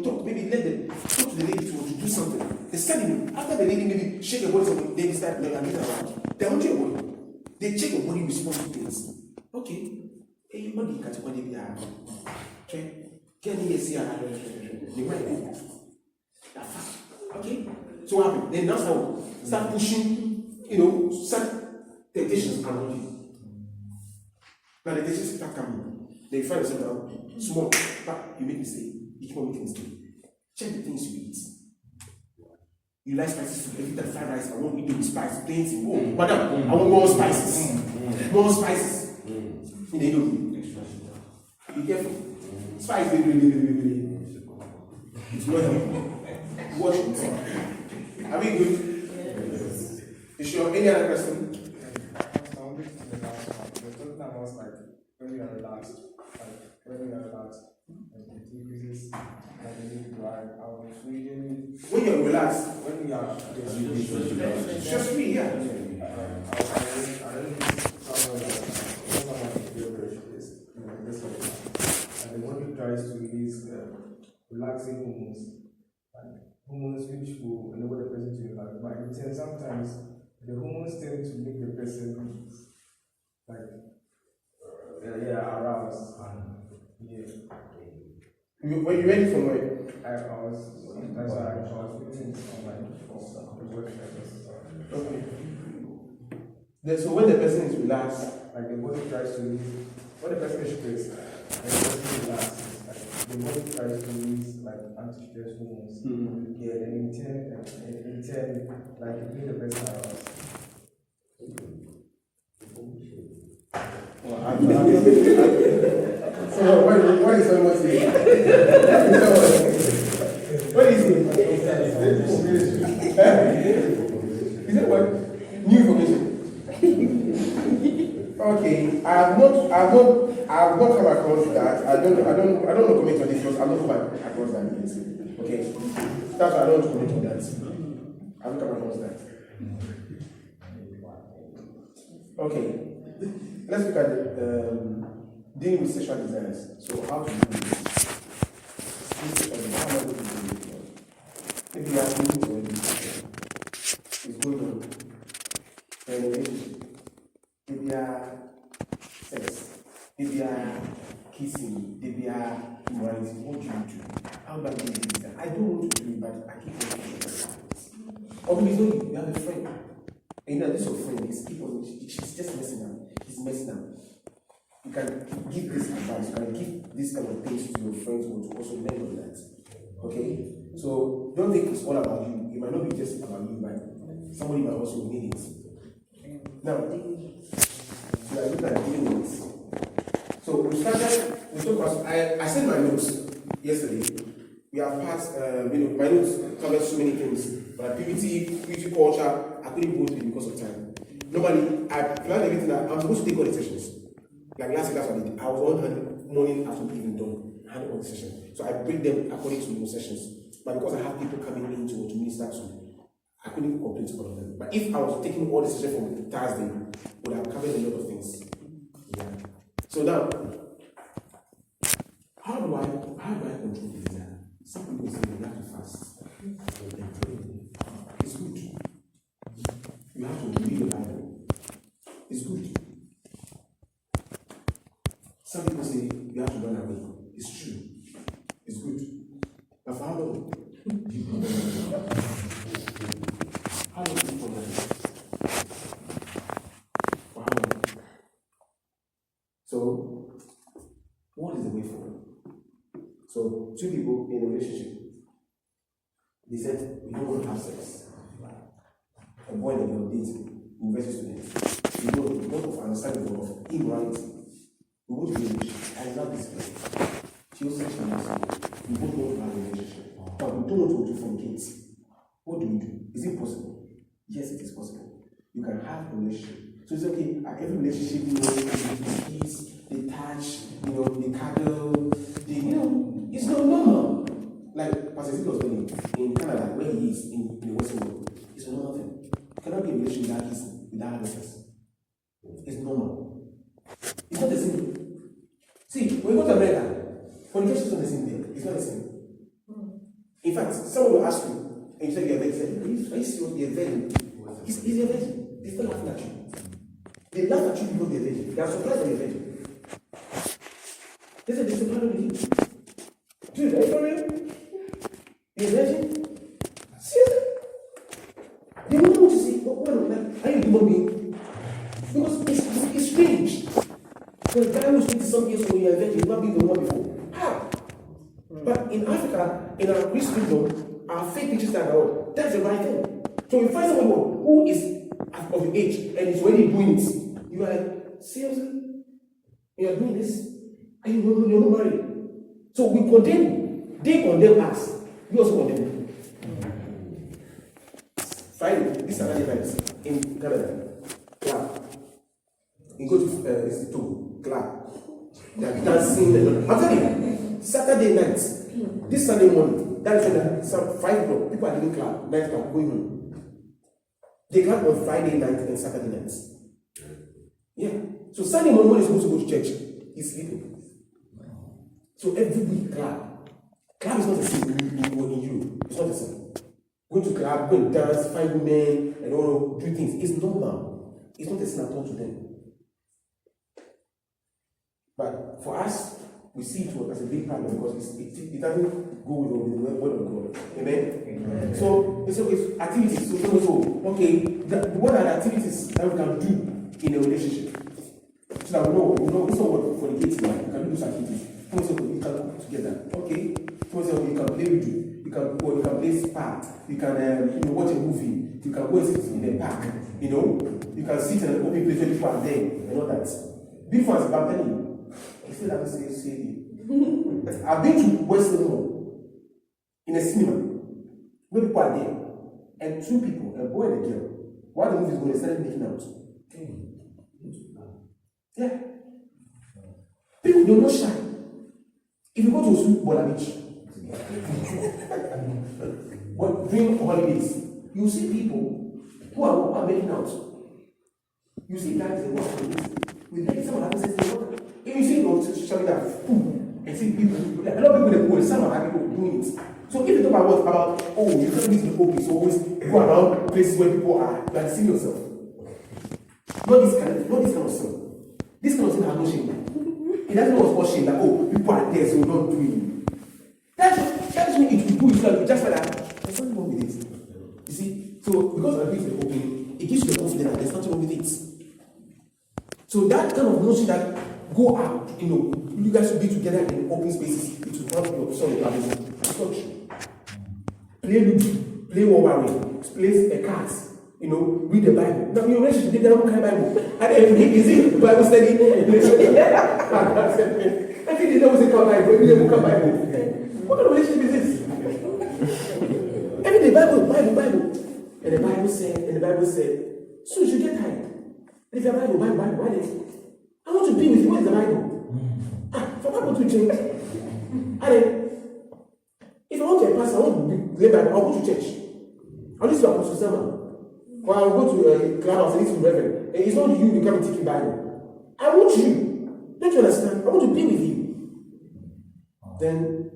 talk. Maybe let them talk to the lady to do something. They study. After the lady maybe shake your body, something, they start getting around. They want your body. They check your body response to things. Okay. Hey, body can take body be okay. Can you see how they might go? Okay. So what happened? Then now start pushing, set temptations around you. Now the temptations start coming. Then you find yourself now, small, but you make mistake. You keep on making mistake. Check the things you eat. You like spices food, every time fried rice, I won't eat with spice, things. Oh, madam, I want more spices. More spices. They don't. Be careful. Spice, it's not healthy. Watch it. Are we good? Yes. You sure? Any other question? When you are relaxed, it increases I was reading. When you're relaxed, when you are just me, yeah. I don't someone and the body tries to release relaxing hormones which will enable the person to relax. But in turn, sometimes the hormones tend to make the person aroused. Yeah. Were you ready for where? I was reading online for Okay. So when the person is relaxed, like the body tries to release, when the person is stressed, and the person relaxes, the body tries to release anti-stress hormones. Yeah, then in turn, it makes the person aroused. So what is someone saying? What is it? Is that what? New information. Okay, I have not come across that. I don't know comment on this because I've not come across that yet. Okay, that's why I don't comment on that. I haven't come across that. Okay. Let's look at dealing with sexual desires. So how to do this? How am I going to do it? Maybe you are thinking already. It's going on. Maybe you are sex. Maybe you are kissing. Maybe you are immorality. What do you do? How do I do this? I don't want to do it, but I keep on doing it. Or maybe you have a friend. And this your friend is she's just messing up. He's messing up. you can give this advice, you can give this kind of things to your friends who to also learn on that. Okay? So don't think it's all about you. It might not be just about you, but somebody might also need it. Now, we are looking at dealing with it. So we talked about, I sent my notes yesterday. We have passed, my notes covered so many things. But PPT culture, I couldn't go through it because of time. Normally, I planned everything that I'm supposed to take all the sessions. Like last week, that's what I did. I was on hand morning after even done, hand on the session. So I break them according to those sessions. But because I have people coming in to minister to, I couldn't complete all of them. But if I was taking all the sessions from Thursday, I would have covered a lot of things. Yeah. So now, how do I control this? Some people say you have to fast. It's good. You have to read the Bible. It's good. Some people say you have to run away. It's true. It's good. But for how long? How long do you run away? For how long? So, what is the way forward? So, two people in a relationship, they said, we don't want to have sex. A boy and a girl dating, university students. We don't understand the word of immorality. We want to be in a relationship. I love this girl. She also said, we both want to have a relationship. But we don't want to fornicate. What do we do? Is it possible? Yes, it is possible. You can have a relationship. So it's okay, every relationship, they kiss, they touch, they cuddle, it's not normal. Like Pastor Zeke was saying, in Canada, where he is, in the Western world, it's a normal thing. You cannot be in a relationship without kissing, without having sex. It's normal. It's not the same. See, when you go to America, fornication is not the same thing. It's not the same. In fact, someone will ask you, and you say you're a virgin, are you serious? You're a virgin. He's a virgin. They're still laughing at you. They laugh at you because they're a virgin. They are surprised that you're a virgin. They said they're surprised with you. Dude, are you for real? You're a virgin? Seriously? They don't know what to say. Are you a human being? Because it's strange. The guy who's 20 some years old, you're a virgin, you've not been the one before. How? But in Africa, in our Christian kingdom, our faith teaches that that's the right thing. So you find someone who is of your age and is already doing it. You are like, seriously? You are doing this? And you're not married. So we condemn you. They condemn us. We also condemn them. Friday, this Saturday night in Canada, clap. You go to clap. They are dancing. I'm telling you, Saturday night, this Sunday morning, that is when some 5 o'clock, people are doing clap, night clap, going on. They clap on Friday night and Saturday nights. Yeah. So Sunday morning, when he's supposed to go to church, he's sleeping. So every week clap. Clap is not the same in you. It's not the same. Going to club, go and dance, find women, and all do things. It's normal. It's not a sin at all to them. But for us, we see it as a big problem because it doesn't go with the word of God. Amen? Amen. So it's activities. So okay, what are the activities that we can do in a relationship? So that we know it's not what for the kids like. We can do those activities. You can cook together. Okay. You can play with you. You can play sport. You can watch a movie. You can go and sit in a park. You can sit in an open place where people are there and all that. Before I'm telling you, I still haven't said I've been to Western Mall in a cinema where people are there and 2 people, a boy and a girl, while the movie is going, they started making out. Yeah. People, they're not shy. If you go to Bola Beach, but during holidays, you see people who are making out. You see guys in work with someone having sex in work. If you see on social media, and see people, a lot of people in the pool, some are people doing it. So if you talk about you can't be open, so always go around places where people are, you are seeing yourself. Not this kind of stuff. This kind of thing has no shame. It doesn't know what's shame, that people are there, so don't do it. That's when it will do it, just like that. There's nothing wrong with it. You see? So because our place is open, it gives you the confidence that there's nothing wrong with it. So that kind of notion that go out, you guys should be together in open spaces. It will help your son in baptism. It's not true. Play Ludo, play Warware, play cards, read the Bible. Now, your relationship, they don't kind of Bible. And then, is it Bible study? I think they don't say Bible, they don't come Bible. What kind of relationship is this? Every day, Bible. And the Bible said, so you should get tired. And if the Bible, why did I want to be with you. What is the Bible? For Bible to change. And then, if I want to be a pastor, I want to lay Bible, I'll go to church. I'll listen to Apostle Sermon. Or I'll go to a clubhouse and listen to Reverend. And it's not you becoming teaching Bible. I want you. Don't you understand? I want to be with you. Then,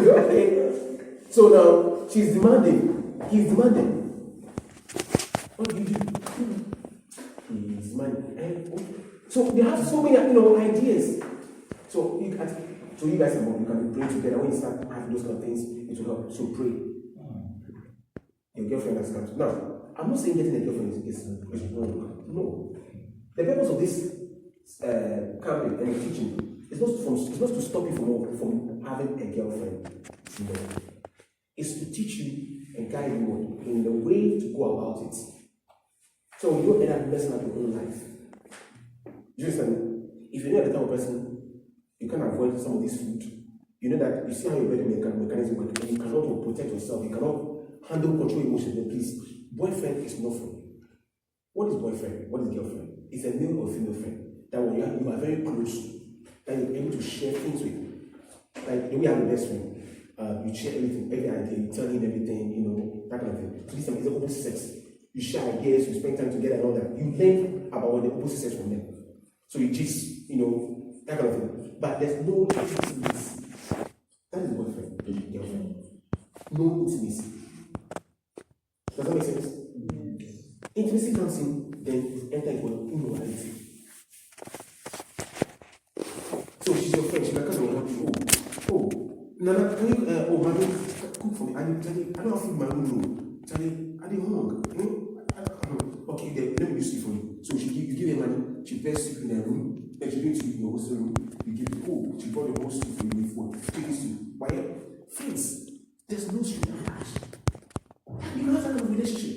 okay. So now, she's demanding. He's demanding. What do you do? He's demanding. So they have so many, ideas. So you guys are more. You can pray together. When you start having those kind of things, it will help. So pray. Your girlfriend has come. Now, I'm not saying getting a girlfriend is wrong. No. The purpose of this camping and teaching is not to stop you from having a girlfriend. No. It's to teach you and guide you in the way to go about it. So you don't end up messing up your own life. Do you understand? If you're not the type of person, you can avoid some of this food. You know that you see how your body mechanism works, and you cannot protect yourself, you cannot control emotions. Then please, boyfriend is not for you. What is boyfriend? What is girlfriend? It's a male or female friend that when you are very close, that you're able to share things with. Like when you have a best friend, you share everything, every idea, you tell him everything, that kind of thing. So this is the opposite sex. You share ideas, you spend time together and all that. You learn about the opposite sex from them. So you just, that kind of thing. But there's no intimacy. That is boyfriend, girlfriend. No intimacy. Does that make sense? Yes. Intimacy comes in, then enter into immorality. So she's your friend, she can come and help you. Nana, can you, Mami, cook for me. I don't feel my room. Charlie, I didn't hungry. Okay, then let me do sleep for you. So you give her money, she bears sleep in her room, then she brings you in your hostel room, you give her, she brought the whole sleep for you with food. Take this to you. Why? Friends, there's no string attached. You can have that kind of relationship.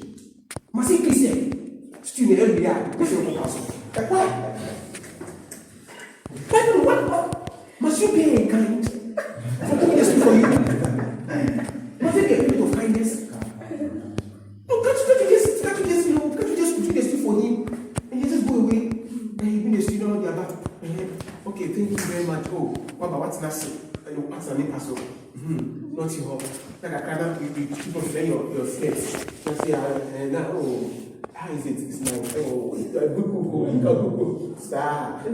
Must he please say, still in the LBI, this is your house. Like what? What? Must you be kind? For doing this for you? Must there be a bit of kindness? No, can't you just do this for him and you just go away and you bring the student on their back? Okay, thank you very much. What about what's nasty? What's the name pastor? Not your home. Like I cannot you keep on saying your skirts. Just say how is it? It's nice. Good. Stop.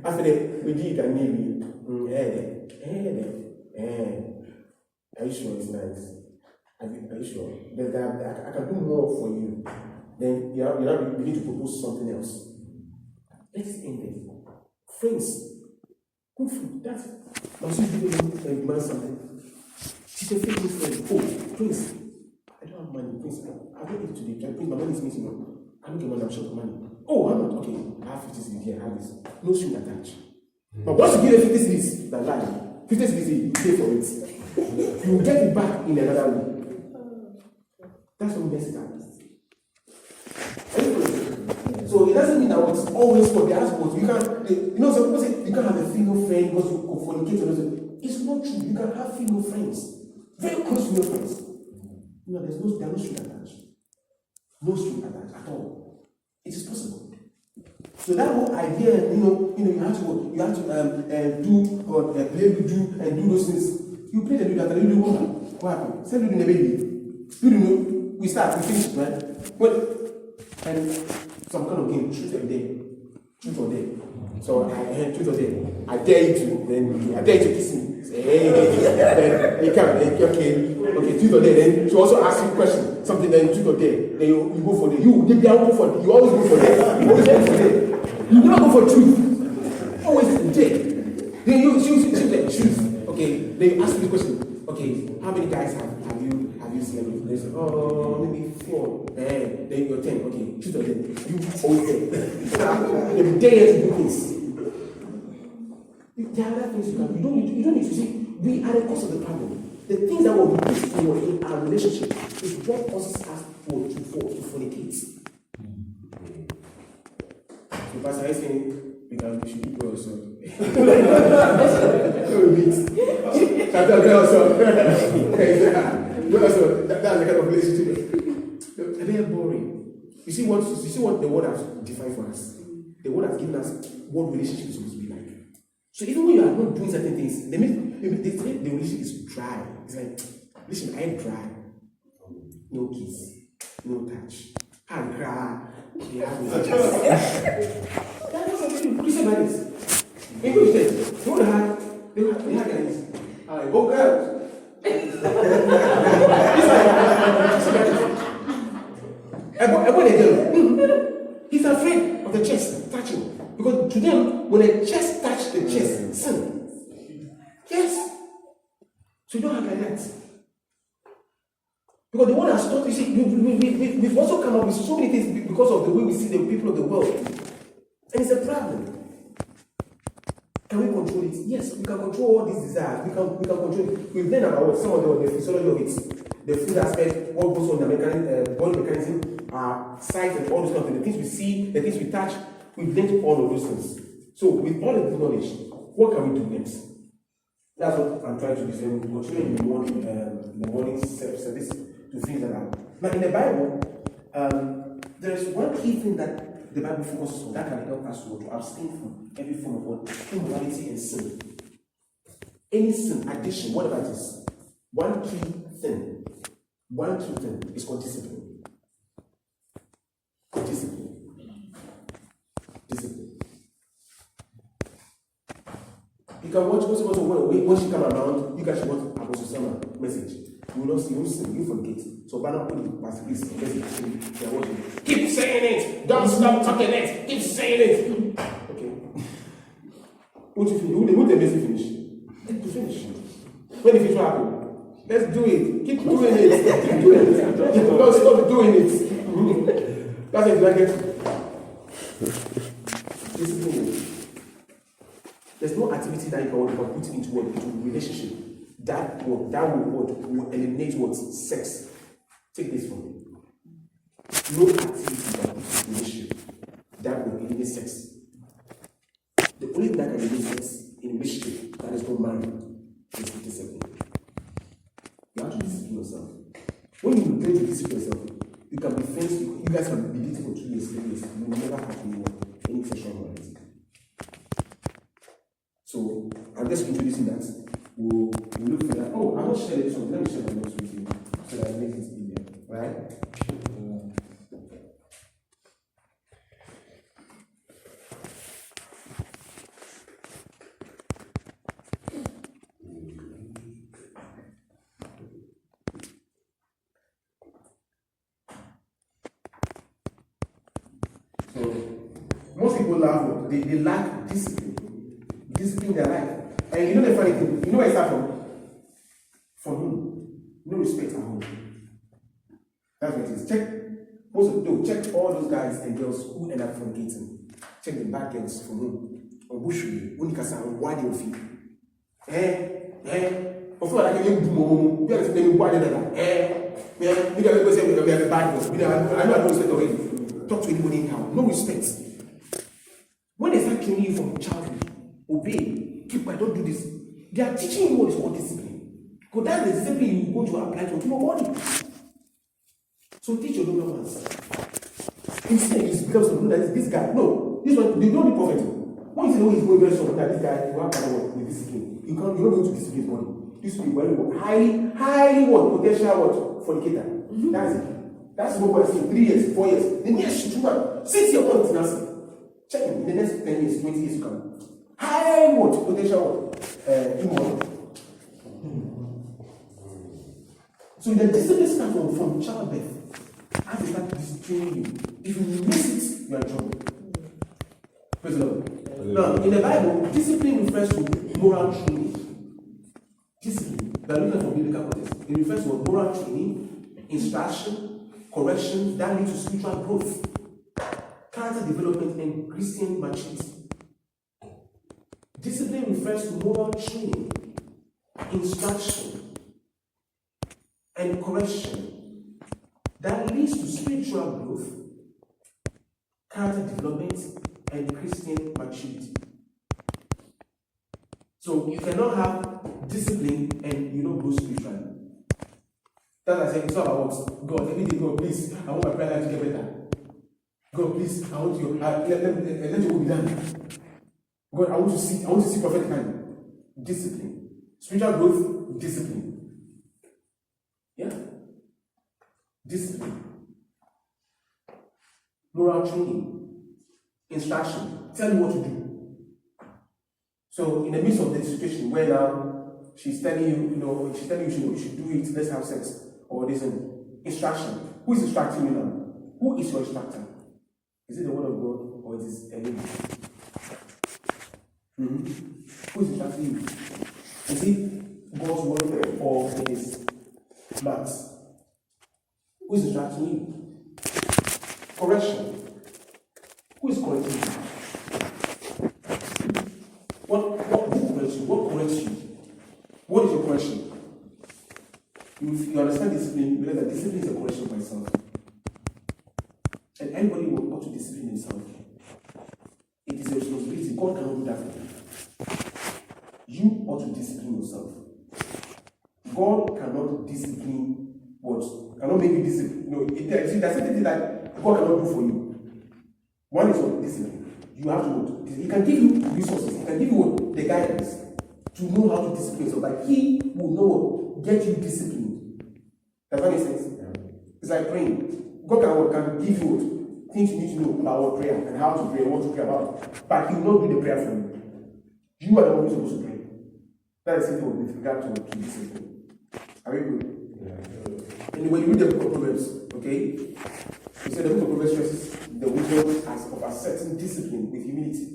After that, we did and maybe. Are you sure it's nice? Are you sure? I can do more for you. Then you begin to propose something else. Let's end it. Friends, good food. That's my sister demand something. She said, "Fake friend. Please, I don't have money. Please, I don't eat today. Please, my money is missing. I don't get money. I'm short of money. How much? Okay, I have 50 cedis here. I have this. No string attached. But once you give her 50 cedis, that lie. 50 cedis, you pay for it. You will get it back in another way. That's what mess it up. So it doesn't mean that it's always for the husband. You can't, some people say you can't have a female friend because you fornicate. It's not true. You can have female friends, very close female friends. There are no string attached. No string attached at all. It is possible. So that whole idea, you have to play Ludo and do those things. You play the Ludo after you do what happened? Say Ludo in the baby. We start, we finish, right? And some kind of game, truth or dare. So I had truth or dare. I dare you to, then I dare you to kiss me. Say, then you can't, okay, truth or dare. Then she also asks you a question, something, then truth or dare. Then you go for the, you always go for dare. You always go for dare. You never go for truth. Always dare. Then she choose. Okay, then you ask me the question. Okay, how many guys have you seen? They say, oh, maybe 4. Then you're 10. Okay, shoot on them. You always 10. Every day to do this. There are other things you can. You don't need to see. We are the cause of the problem. The things that will push forward in our relationship is what causes us to fornicate. So, Pastor, I saying we should be well, so. That's the kind of relationship. They're very boring. You see what the word has defined for us. The word has given us what relationship is supposed to be like. So even when you are not doing certain things, they make the relationship is dry. It's like, listen, I ain't dry. No kiss, no touch. I cry. That's what Christian marriage. In Christian, they want to have guys. Go girls. He's afraid of the chest touching. Because to them, when a chest touch the chest, sin. Yes. So you don't have like that. Because the one has taught, you see, we've also come up with so many things because of the way we see the people of the world. And it's a problem. Can we control it? Yes, we can control all these desires. We can control it. We've learned about some of the physiology of it, the food aspect, what goes on the body mechanism, sight, and all those kind of things. The things we see, the things we touch. We've learned all of those things. So, with all of this knowledge, what can we do next? That's what I'm trying to do. Continuing in the morning service to things that are. Now, in the Bible, there is one key thing that the Bible focuses on that can help us to abstain from every form of what? Immorality and sin. Any sin, addiction, whatever it is. One key thing is called discipline. Discipline. You can watch once you come around, you can watch Apostle Sama message. You will not see, you sin, you forget. So Banner put it past this message. They are watching. Keep saying it! Don't stop talking it! Keep saying it! Okay. Won't the message finish? To finish. When the finish what happen? Let's do it. Keep doing it. Keep doing it. Don't stop doing it. That's it. Discipline. There's no activity that you can put into relationship that will eliminate what? Sex. Take this from me. No activity that put in relationship that will eliminate sex. The only thing that can eliminate sex in a relationship that is not married is discipline. You have to discipline yourself. When you learn to discipline yourself, you can be friends. You guys can be dating for 2 years, 3 years. You will never have any sexual morality. So, I'm just introducing that. We'll look for that. Oh, I'm not sharing this one. Let me share my notes with you so that it makes it easier. Right? So, most people laugh. They lack discipline. Discipline their life. And you know the funny thing, you know where it starts from? From whom? No respect at home. That's what it is. Check all those guys and girls who end up fornicating. Check the bad girls from whom? On Bushu, Unikasa, why they will feel. Of course, I can do more. We are explaining why they're like, we are say we are the bad girls. I know I don't respect already. Talk to anybody in town. No respect. When they start killing you from childhood, obey, keep quiet, don't do this. They are teaching you what is called discipline. Because that's the discipline you go to apply to your body. So teach your younger ones. Instead, it becomes to know that this guy, no, this one, they don't need prophet. When you say, oh, he's going very strong, that this guy, you have to work with discipline. You're not going to discipline his body. This will be very highly potential fornicator. That's it. That's what we're seeing. 3 years, 4 years. The next 2 months, 6 years, what is check in the next 10 years, 20 years to come. High potential immoral. So the discipline starts from childbirth. As they start disciplining you. If you miss it, you are in trouble. Praise the Lord. Now, in the Bible, discipline refers to moral training. Discipline. we are looking at from biblical context. It refers to moral training, instruction, correction that leads to spiritual growth, character development, and Christian maturity. Discipline refers to moral training, instruction, and correction that leads to spiritual growth, character development, and Christian maturity. So you cannot have discipline and you don't grow spiritually. That's I said, it's all about God. Every day, God, please, I want my prayer life to get better. God, please, I want you, let your will be done. God, I want to see prophetically. Discipline. Spiritual growth, discipline. Yeah? Discipline. Moral training. Instruction. Tell you what to do. So in the midst of the situation where now she's telling you, she's telling you should do it, let's have sex, or there's an instruction. Who is instructing you now? Who is your instructor? Is it the word of God or it is a enemy? Who is instructing you? Is it God's word or it is Max? Who is instructing you? Correction. Who is correcting you? Who corrects you? What corrects you? What is your correction? If you understand discipline, you know that discipline is a correction by itself. And anybody who ought to discipline himself, it is a responsibility. God cannot do that for you. You ought to discipline yourself. God cannot discipline what? Cannot make you discipline. No, there's certain things that God cannot do for you. One is what? Discipline. You have to, he can give you resources, he can give you what? The guidance to know how to discipline yourself. But he will know what? Get you disciplined. Does that make sense? Yeah. It's like praying. God can give you what? Things you need to know about what prayer and how to pray and what to pray about. But he will not do the prayer for you. You are the one who's supposed to pray. That is simple with regard to discipline. Are we good? Yeah. And when you read the book of Proverbs, okay, he said the book of Proverbs stresses the wisdom of a certain discipline with humility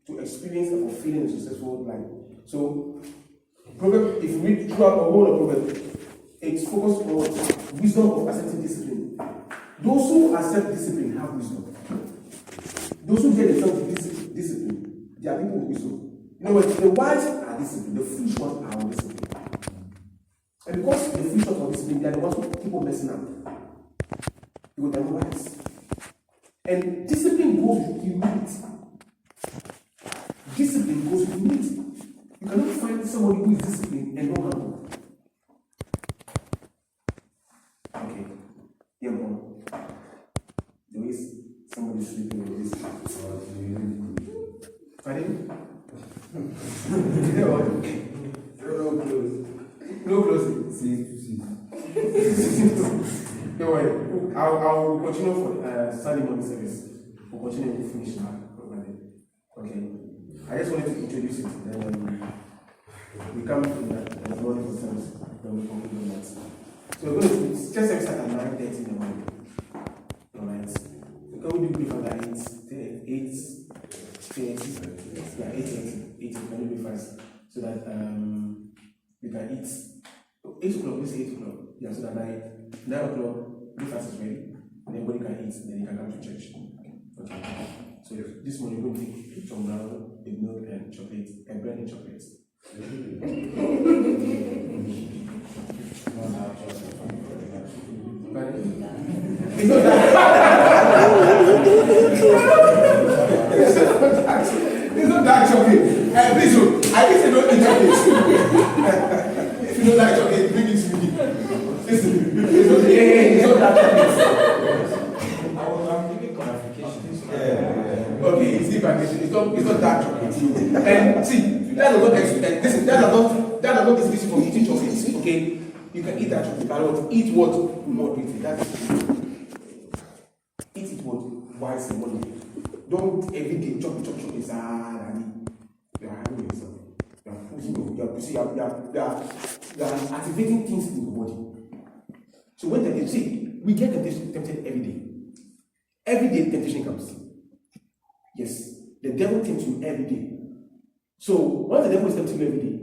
to experience a fulfilling and successful life. So, Proverbs, if you read throughout the whole of Proverbs, it's focused on wisdom of a certain discipline. Those who accept discipline have wisdom. Those who get themselves to discipline, they are people with wisdom. You know what? The wise are disciplined, the foolish ones are undisciplined. And because the foolish ones are undisciplined, they are the ones who people messing up. Because they're wise. And discipline goes with humility. Discipline goes with humility. You cannot find somebody who is disciplined and not humble. Okay. Yeah, mom. There is somebody sleeping with this. Pardon? No closing. See. Don't worry. I'll continue for Sunday morning service. We'll continue to finish that program. Okay. I just wanted to introduce it. We come to that morning for service. Then we conclude on that. So we're going to just start at 9:30 in the morning. Alright. Can we do brief at 8:30? Yeah, 8:30. 8 can be fast. So that we can eat. 8 o'clock, let's say 8 o'clock. Yeah, so that 9 o'clock, breakfast is ready. And everybody can eat, then you can come to church. Okay. So this morning we're going to take some brown, with milk and chocolate, and bread and chocolate. It's not that chocolate. Please, I didn't say don't eat chocolate. If you don't like chocolate, bring it to me. Listen, it's not that chocolate. I'm giving clarification. Okay, it's different. It's not that chocolate. And see, that does not explain. Listen, that does not dismiss you from eating chocolate. Okay, you can eat that chocolate, but eat what moderately. That's eat it what wise and moderately. Don't every day chop. You are having yourself. You are activating things in your body. So when temptation, see, we get tempted every day. Every day temptation comes. Yes, the devil tempts you every day. So once the devil is tempting you every day,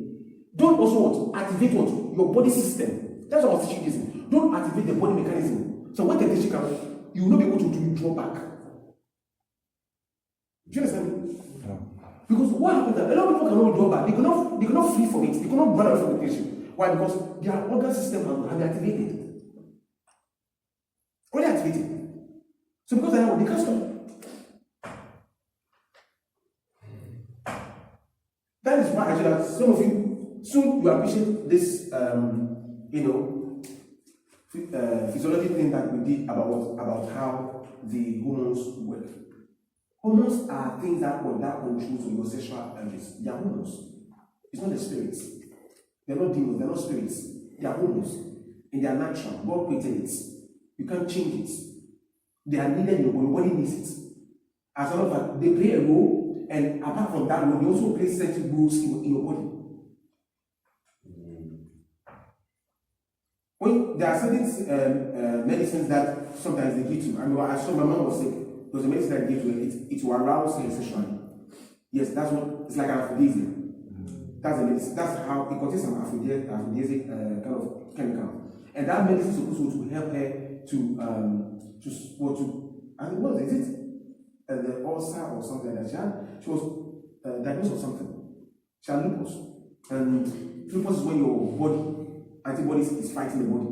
Don't also activate your body system. That's what I was teaching this. Don't activate the body mechanism. So when temptation comes, you will not be able to draw back. Do you understand me? Yeah. Because what happens is that a lot of people cannot draw back. They cannot flee from it. They cannot run away from the temptation. Why? Because their organ system has been activated. Already activated. So because they can't stop. That is why actually some of you soon you appreciate this physiology thing that we did about how the hormones work. Hormones are things that controls your sexual urges. They are hormones. It's not the spirits. They're not demons, they're not spirits. They are hormones. And they are natural. God created it. You can't change it. They are needed in your body. Your body needs it. As long as they play a role, and apart from that role, they also play certain roles in your body. When there are certain medicines that sometimes they give to. I mean, I saw my mom was sick. There was a medicine that gave to her. It will arouse her sexually. Yes, that's what it's like an aphrodisiac. That's the medicine. That's how it contains some aphrodisiac kind of chemical. And that medicine is supposed to help her to I think what is it? The ulcer or something like that. She was diagnosed with something. She had lupus. And lupus is when your body, antibodies is fighting the body.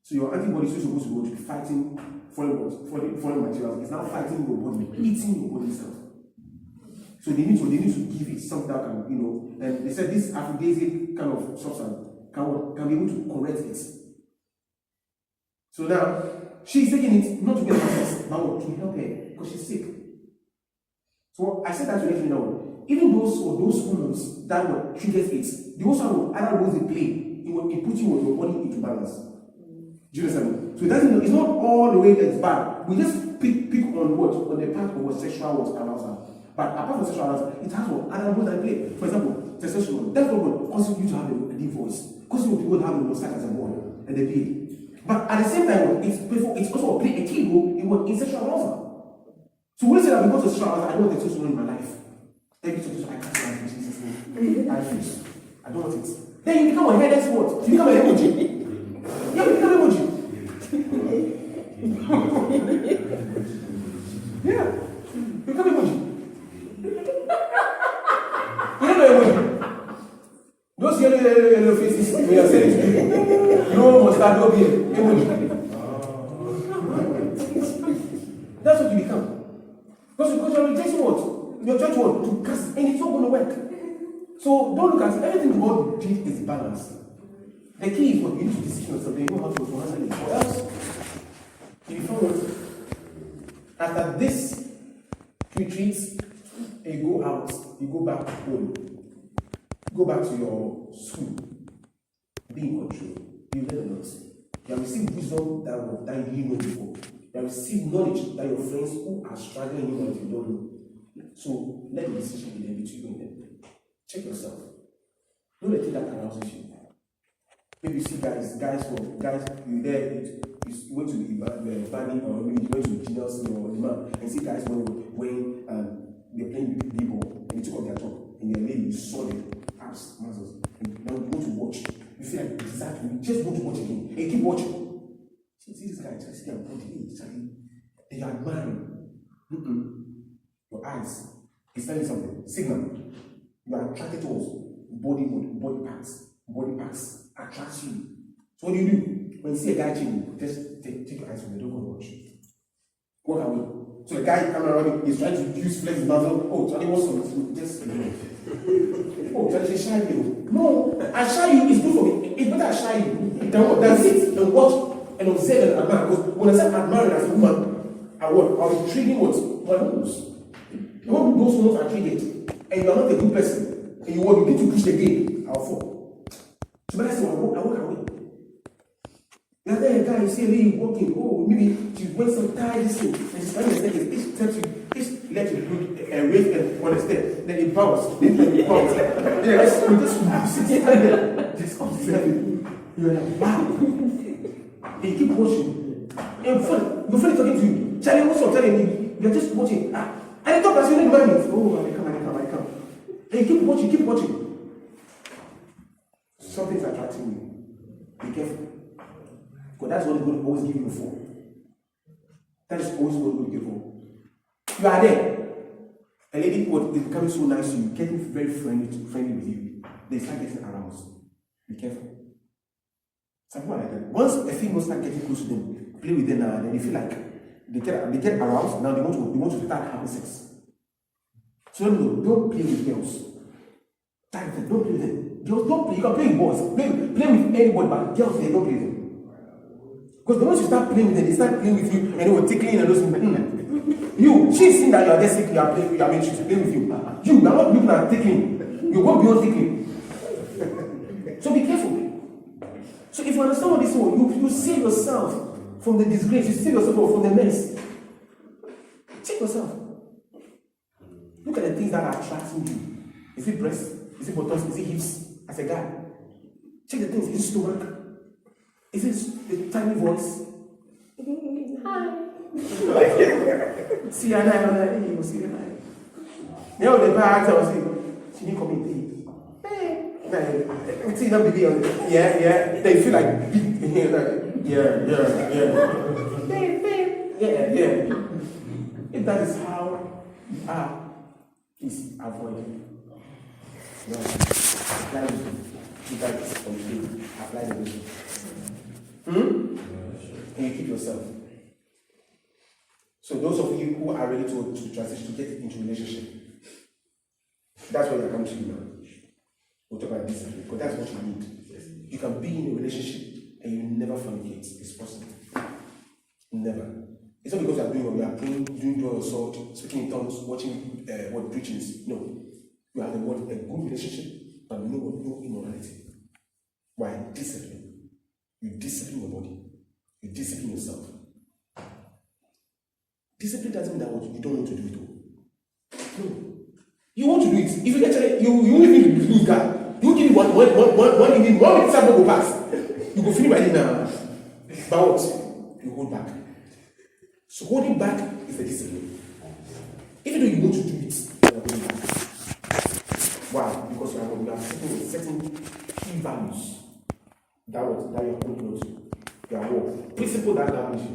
So your antibodies are supposed to be fighting foreign materials. It's now fighting your body, eating your body itself. So they need to give it something that can, and they said this aphrodisiac kind of substance can be able to correct it. So now she's taking it not to get access, but to help her because she's sick. So I said that to let you know, even those hormones that will trigger it, they also have other roles they play in putting your body into balance. Do you understand? So it's not all the way that's bad. We just pick on the part of what sexual arousal. But apart from sexual arousal, it has other roles that play. For example, testosterone. That's what causes you to have a deep voice. Causes people to have a mustache as a boy and they play. But at the same time, it's also play a key role in sexual arousal. So when you say that because of sexual arousal, I don't want testosterone in my life. Every testosterone, I can't stand Jesus' name. I refuse. I don't want it. Then you become a headless what? You become an emoji. Yeah, you become an emoji. Yeah. You become an emoji. You don't know emoji. Those yellow faces, we are saying to people, no mustard, no beer, emoji. That's what you become. Because you're rejecting what? Your church what? To cast, and it's not going to work. So don't look at it. Everything God did is balanced. The key is what you need to decision something, you know how to answer it. Or else, if you find what? After this retreat, and you go out, you go back home, go back to your school, be in control. You learn a lot. You have received wisdom that you didn't know before. You have received knowledge that your friends who are struggling in what you don't know. So let the decision be there between you and them. Check yourself. Don't let it that arouses you. Maybe you see guys, you there, you went to the banning or maybe you went to the genius or the man and see guys when they're playing big ball and they took off their top and their lady, you saw them abs, muscles, and now you want to watch. You feel like exactly, you just want to watch again and keep watching. See this guy, just see their body, and you're admiring. Your eyes is telling something, signal. You are attracted to us. Body parts attracts you. So what do you do? When you see a guy changing, just take your eyes from the door and watch. Walk away. So the guy coming around is trying to use flex his muscle. Oh, Charlie wants some. Just oh, Charlie shy you. No, I shy you is good for me. It's better I shy you than sit and watch and observe and admire. Because when I say admiring as a woman, I'll be triggering what? My hormones. When those hormones are triggered, and you are not a good person, and you need to push the game, I'll fall. So when I say, I walk away. The other guy, you see a lady walking, oh, maybe she went some tired this thing, and she's trying to step, each let you look and wait on the step, then it bounce, then it bounce. Then just sit there, just observing. You're like, wow. And you keep watching. And your friend talking to you. Charlie, what's up? Telling me, you're just watching. And the top as you need money. Oh, I come. And you keep watching. something is attracting you, be careful. Because that's what God will always give you for. That is always what God will give you for. You are there. A lady is becoming so nice to you, getting very friendly with you. They start getting aroused. Be careful. Some people are like that. Once a female start getting close to them, play with them now, then they feel like they get aroused. Now they want to start having sex. So no, don't play with girls. Don't play with them. Girls, don't play. You can play with boys. Play with anybody, but girls, they don't play with them. Because the moment you start playing with them, they start playing with you, and they will tickling and those things. You, she's seen that you are just sick, you are playing with she's playing with you. You are not looking at tickling. You go beyond tickling. So be careful. So if you understand what this is, you save yourself from the disgrace, you save yourself from the mess. Check yourself. Look at the things that are attracting you. Is it breast? Is it buttocks? Is it hips? As a guy. Check the things. Is it stomach? Is it the tiny voice? Hi. See, I know, see, I know. Now the bags, I was saying, she didn't come in. Hey. See that baby on yeah. They feel like yeah. If that is how you are, please avoid it. No. Apply it. If that is complete, apply the vision. And you keep yourself. So those of you who are ready to transition, to get into relationship, that's where you're coming to now. We'll talk about this because that's what you need. You can be in a relationship and you never fornicate. It's possible. Never. It's not because you are doing what you are praying, doing your assault, speaking in tongues, watching what preaching is. No. You have a good relationship, but no immorality. Why? Discipline. You discipline your body. You discipline yourself. Discipline doesn't mean that you don't want to do it. No. You want to do it. If you actually, you won't even lose God. You give me one minute sample will pass. You go finish by it now. But what? You hold back. So holding back is the discipline. Even though you want to do it, you are holding back. Why? Because you are sitting with certain key values that you are holding on to. You are what? Principle that damage you.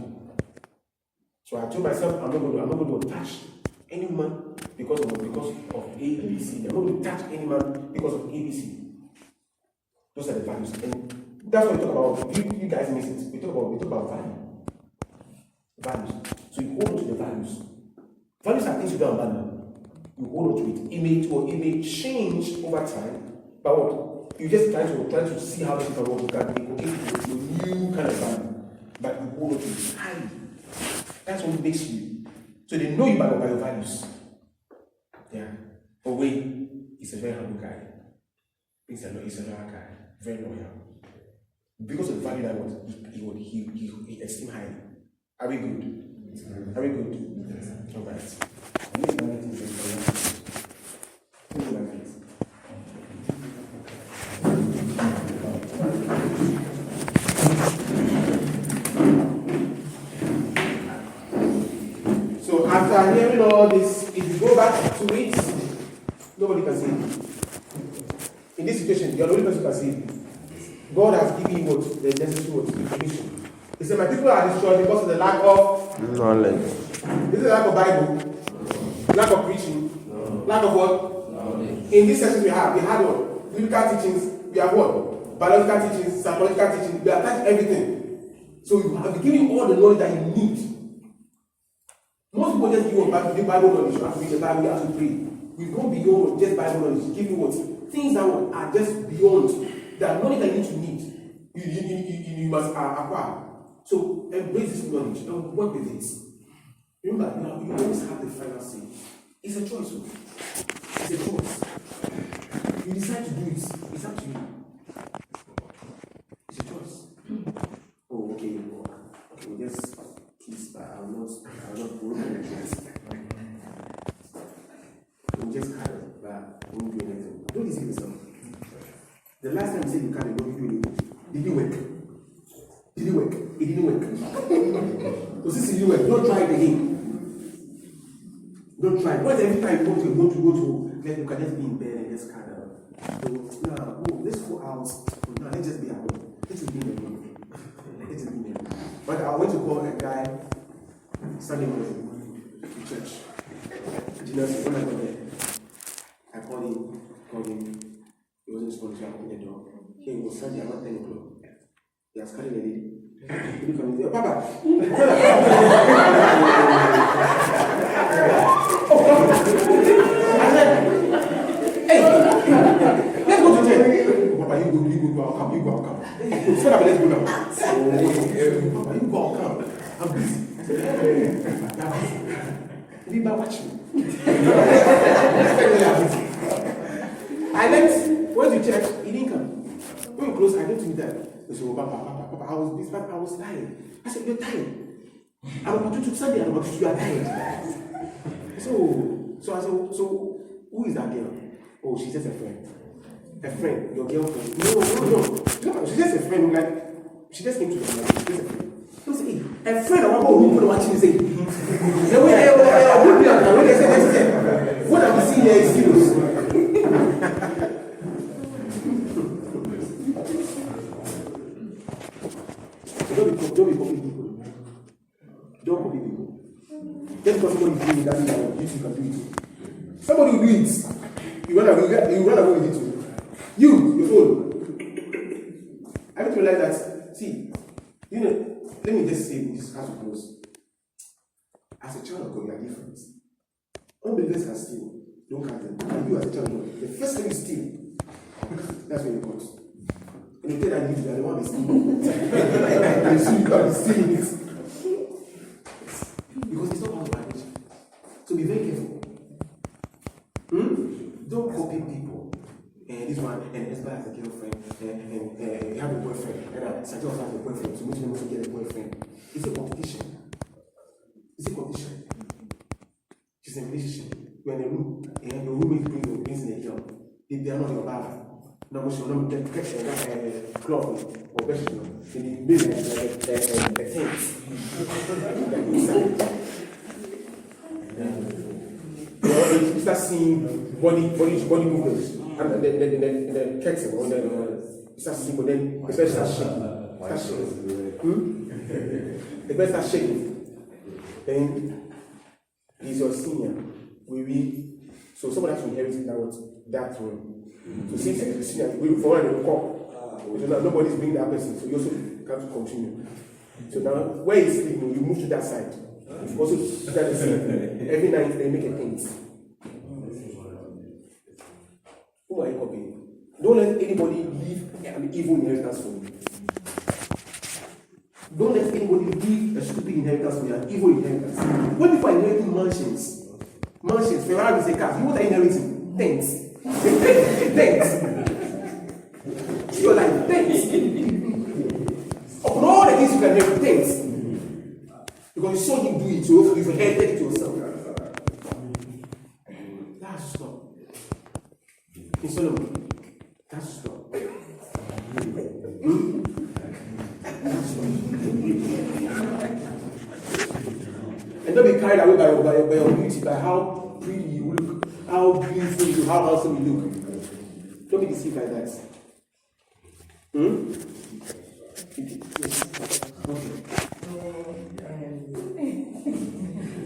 So I told myself, I'm not going to touch any man because of ABC. I'm not going to touch any man because of ABC. Those are the values. And that's what we talk about. You guys miss it. We talk about value. Values. So you hold on to the values. Values are things you don't abandon. You hold on to it. It may change over time, but what? You just try to see how it can work. You can inculcate it into a new kind of value. But you hold on to it highly. That's what makes you. So they know you by your values. Yeah. But Wayne is a very humble guy. He's a loyal guy. Very loyal. Because of the value that he esteemed highly. Are we good? Are we good? Yes. All right. So after hearing all this, if you go back to it, nobody can see it. In this situation, you are the only person who can see it. God has given you what? The necessary information. He said, my people are destroyed because of the lack of knowledge. This is the lack of Bible, lack of preaching, lack of what? Knowledge. In this session we had what? Biblical teachings, we have what? Biological teachings, psychological teachings, we have touched everything. So we have given you all the knowledge that you need. Most people just give you Bible knowledge. You have to read the Bible, you have to pray. We've gone beyond just Bible knowledge. Give you what? Things that are just beyond that knowledge that you need. You must acquire. So embrace this knowledge and work with it. Remember, you always have the final say. It's a choice. It's a choice. You decide to do it. It's up to you. It's a choice. Oh, okay. We'll just kiss, but I'll not go to the class. We'll just carry, but we won't do anything. Don't deceive yourself. The last time you said you carry, what did you do? Did it work? Did it work? It didn't work. Because this didn't work. Don't try it again. Don't try. What every time you want to you can just be in bed and just kind of, let's go out. No, let's just be at home. Let's just be in the room. Let's just be in the room. But I went to call a guy Sunday morning to church. You know, when I got there, I called him. He wasn't responding, so I opened the door. Here it was Sunday, about 10 o'clock. He was carrying a lady. He looked at me and said, Papa! I said, hey, let's go to church. Papa, you go, I'll come. So let's go now. Papa, you go, I'll come. I'm busy. I said, I'm busy. We better watch me. I went to church, he didn't come. When we closed, I went to meet them. They said, Papa, I was busy, but I was tired. I said, you're tired. I'm about to Sunday, you are tired. So I said, so who is that girl? Oh, she's just a friend. A friend, your girlfriend. No. She's just a friend, like, she just came to the house. She's just a friend. So say, a friend, I want to go home for the watching, say, what I'm seeing here is serious. Don't be copying people. Don't copy people. Just because somebody is doing it, that means you can do it. Somebody will do it. You run away with it too. Your phone. I have to realize that, see, let me just say this as we close. As a child of God, you are different. Unbelievers can steal. Don't count them. And you as a child of God, the first thing you steal, that's when you cut. And you tell that you are the one who is stealing. And you see you are stealing it. Because it's not part of our nature. So be very careful. Don't copy people. And this one, and Esther has a girlfriend, and you have a boyfriend, and Sajid also has a boyfriend, so Muslim also get a boyfriend. It's a competition. She's in a relationship. You're in a room, and your roommate brings in a girl. They are not your father. No, we should not get cloth or vegetable. They need business like a tent. You start seeing body movements. And the curtain, or then you start seeing, but then the bed starts shaking. The bed starts shaking. Then he's your senior. So someone has to inherit that room. So since he's the senior, we for one will call. So now nobody's bringing that person, so you also can't continue. So now where he's sleeping, you move to that side. You also start the same. Every night they make a tent. Who are you copying? Don't let anybody leave an evil inheritance for you. Don't let anybody leave a stupid inheritance for you, an evil inheritance. When people are inheriting mansions, Ferraris, and cars, you what are inheriting? Tents. Tents. You're like tents. Upon all the things you can inherit, tents. Because you saw him do it, so you've inherited it yourself. That's stop. In Solomon, that's stop. And don't be carried away by your beauty, by how pretty you look, how beautiful you look, how handsome you look. Don't be deceived by that. Okay.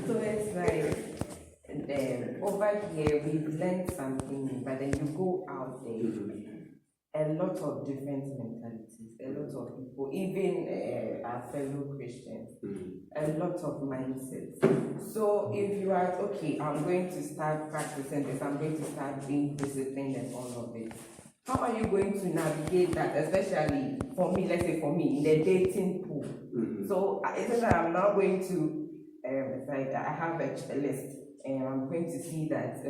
So it's like over here we've learned something, but then you go out there, a lot of different mentalities, a lot of people, even our fellow Christians, a lot of mindsets. So if you are okay, I'm going to start practicing this, I'm going to start being disciplined and all of this. How are you going to navigate that, especially for me, let's say for me, in the dating pool? So it's that I'm now going to, it's like I have a list, and I'm going to see that,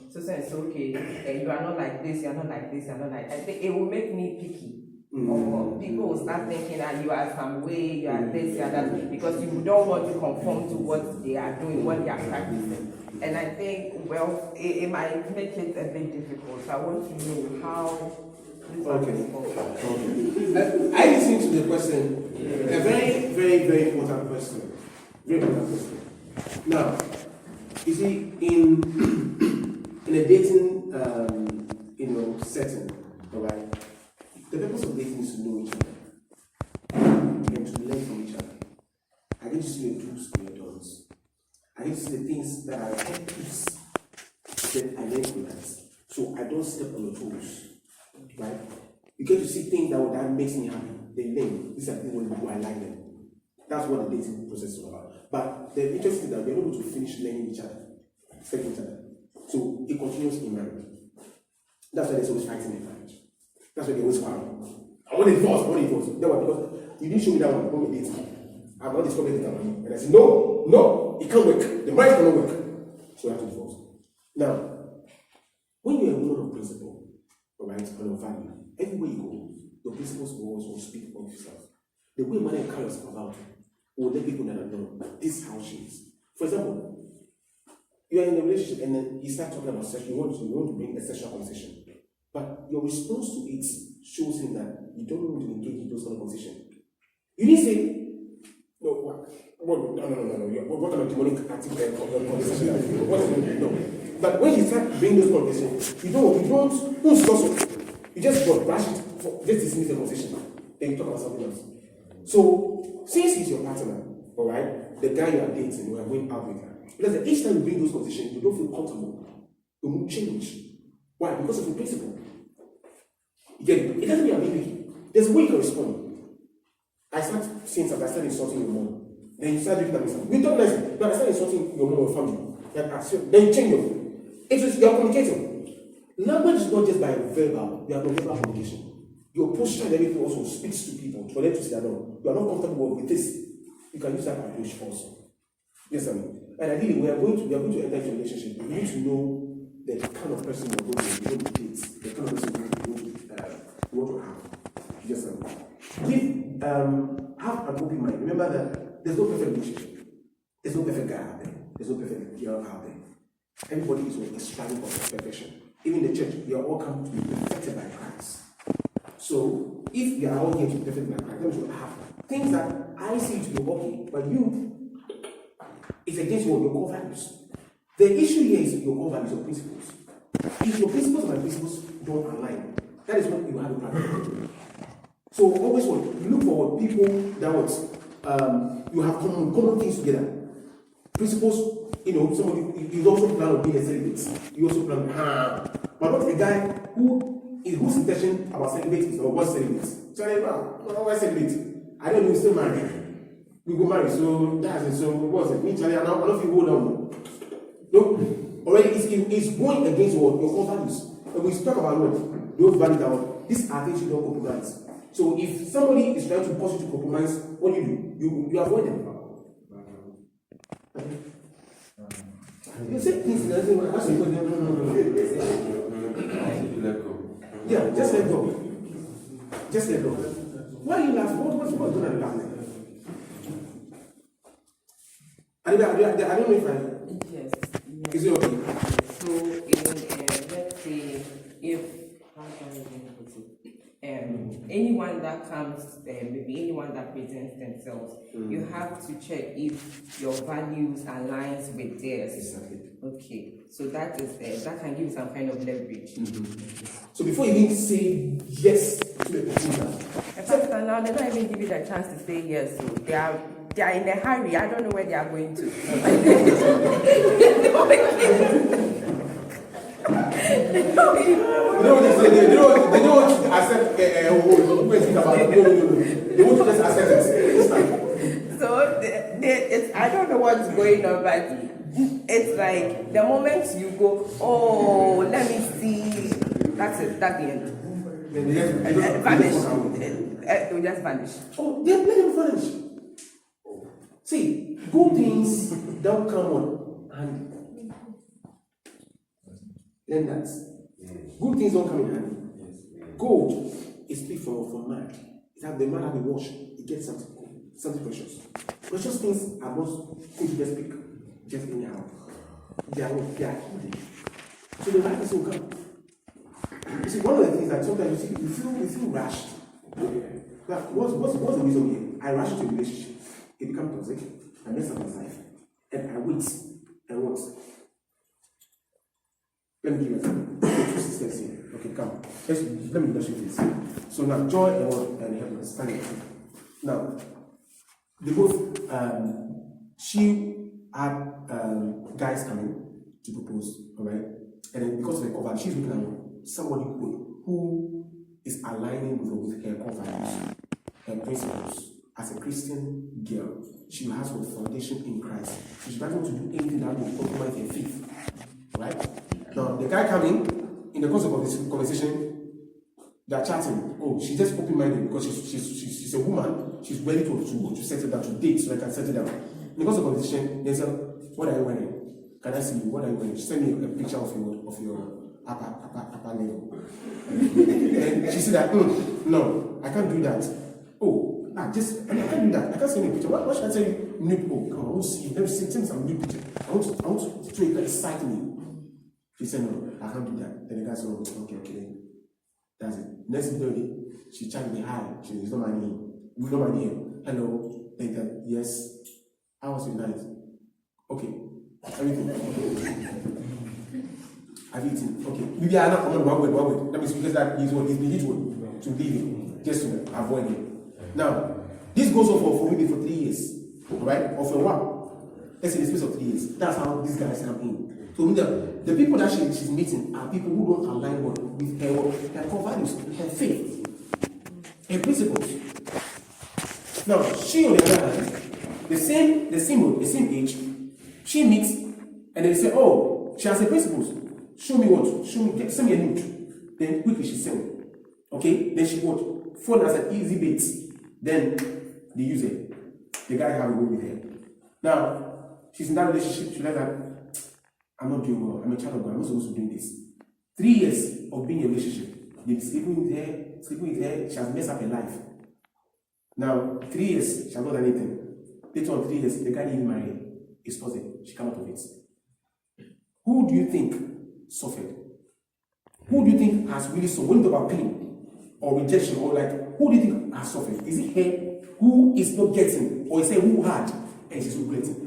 so it's okay, you are not like this, you are not like this, you are not like, I think it will make me picky. Or people will start thinking that you are some way, you are this, you are that, because you don't want to conform to what they are doing, what they are practicing. And I think, well, it might make it a bit difficult. So I want to know how this is possible. I listened to the question, a very, very, very important question. Very important question. Now, you see, in a in a dating, setting, all right, the purpose of dating is to know each other and to learn from each other. I get to see your do's and your don'ts. I get to see the things that are pet peeves. Then I learn from that. So I don't step on your toes, right? You get to see things that makes me happy. They learn. These are things when I like them. That's what the dating process is all about. But the interesting thing is that we're not able to finish learning each other, respecting each other. So it continues in marriage. That's why there's always fighting in marriage. That's why they always quarrel. I want a divorce. That was because you didn't show me that one when we dated. I'm not discovering that one. And I said, no, it can't work. The marriage cannot work. So we have to divorce. Now, when you're a woman of principle, all right, and of value, everywhere you go, your principles will also speak of yourself. The way man carry yourself about will let people know that this is how she is. For example, you are in a relationship and then you start talking about sex, you want to bring a sexual conversation. But your response to it shows him that you don't want to engage in those kind of conversation. You didn't say, no. What kind of demonic conversation? No. But when you start bringing those conversations, you don't stop. You just brush it for just dismiss the conversation. Then you talk about something else. So, since he's your partner, all right, the guy you are dating, you are going out with her, because each time you bring those conversations, you don't feel comfortable. You will change. Why? Because of the principle. You get it? It doesn't mean I'm being. There's a way you can respond. I start saying something, I start insulting your mom. Then you start looking at me something. We talk nicely. Now I start insulting your mom or family. Then you change your phone. You are communicating. Language is not just by verbal, you are non-verbal communication. Your posture and everything also speaks to people for them to say that no, you are not comfortable with this. You can use that approach also. Yes, I mean. And ideally, we are going to enter into a relationship. You need to know the kind of person you're going to date, the kind of person you want to have. Yes, I mean. Have an open mind. Remember that there's no perfect relationship. There's no perfect guy out there. There's no perfect girl out there. Everybody is striving for perfection. Even in the church, we are all come to be perfected by Christ. So, if we are all here to be perfected by Christ, then we should have things that I see to be okay, but you, it's against your core values. The issue here is your core values or principles. If your principles and my principles don't align, that is when you have a problem. So, always look for people that you have common things together. Principles. Somebody you also plan on being a celibate. You also plan, but not a guy whose intention about celibate is or was celibate. So why celibate? I don't know, we still married. We go marry, so that's it. So what's it? Me, Charlie, I don't know if you hold on. No, already it's going against your core values. And we talk about what those values are. These are things you don't compromise. So if somebody is trying to force you to compromise, what do? You avoid them. You say things that doesn't work. Yeah, just let go. Just let go. Why are you laughing? What's going on laughing? I don't know if I. Yes. Is it okay? So, let's say if how can I put it? Anyone that comes, maybe anyone that presents themselves, you have to check if your values aligns with theirs. Exactly. Okay, so that is that can give some kind of leverage. So before you even say yes to the proposal, in fact, now they don't even give you the chance to say yes. So they are in a hurry. I don't know where they are going to. They don't want you to accept They want to just accept it. So I don't know what's going on, but it's like the moment you go, oh, let me see, that's it, that's the end. Vanish. It will just vanish. Oh, let them vanish. See, good things don't come on hand. Then that's good things don't come in handy. Gold is picked from man. It's that the man has been washed, it gets something precious. Precious things are not things you just pick, just anyhow. They are hidden. So the right person will come. You see, one of the things that sometimes you feel rushed. But what's the reason here? I rush into a relationship, it becomes toxic, I mess up my life, and I wait and what? Let me give it. Two sisters here. Okay, come. Let me brush this. So now, Joy and Helen, stand up. Now, they both, she had guys coming to propose, alright? And then because of the cover, she's looking at somebody who is aligning with her core values and principles. As a Christian girl, she has a foundation in Christ. So she doesn't want to do anything that will compromise her faith. Right? Now, the guy coming, in the course of this conversation, they're chatting. Oh, she's just open-minded because she's a woman. She's ready to settle down, to date, so I can settle down. In the course of the conversation, they said, what are you wearing? Can I see you? What are you wearing? She sent me a picture of your upper level. And she said that, no, I can't do that. Oh, I can't do that. I can't see any picture. What should I tell you? Nude. Oh, come on, I want to see you. Let me send some nude picture. I want to excite me. She said, no, I can't do that. Then the guy said, oh, okay. That's it. Next day, she chatted me, hi. She said, it's not my name. We know my name. Hello. Like that, yes. How was your night? Okay. Everything. I've eaten. Okay. Maybe I'm not coming one word. That means because that is what is the hit word to leave him, just to avoid him. Now, this goes on for maybe for 3 years, right? Or for a while. Let's say in the space of 3 years. That's how this guy is in. So the people that she's meeting are people who don't align with her core values, her faith, her principles. Now, she on the other hand, the same age, she meets, and they say, oh, she has the principles. Show me what? Send me a nude. Then quickly she send. Okay? Then she what? Phone as an easy bait. Then they use it. The guy have a go with her. Now, she's in that relationship, she like that, I'm not doing well, I'm a child of God, I'm not supposed to do this. 3 years of being in a relationship, they've been sleeping with her, she has messed up her life. Now, 3 years, she has not done anything. Later on 3 years, the guy didn't marry her. It's positive, she came out of it. Who do you think suffered? Who do you think has really suffered? When you talk about pain or rejection, or like, who do you think has suffered? Is it her who is not getting, or is it who had and she's regretting?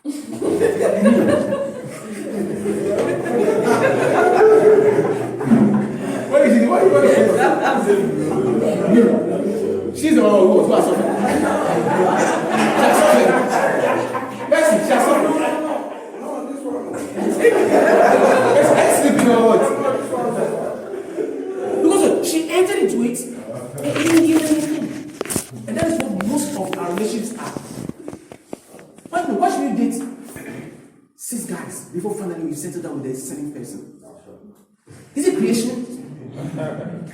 What is it? What is it? She's the one who has suffered. She has suffered. Mercy, she has suffered. It's sleeping or what? Because she entered into it and didn't give anything. And that is what most of our relationships are. Why should you date 6 guys before finally you settle down with a selling person? Is it creation?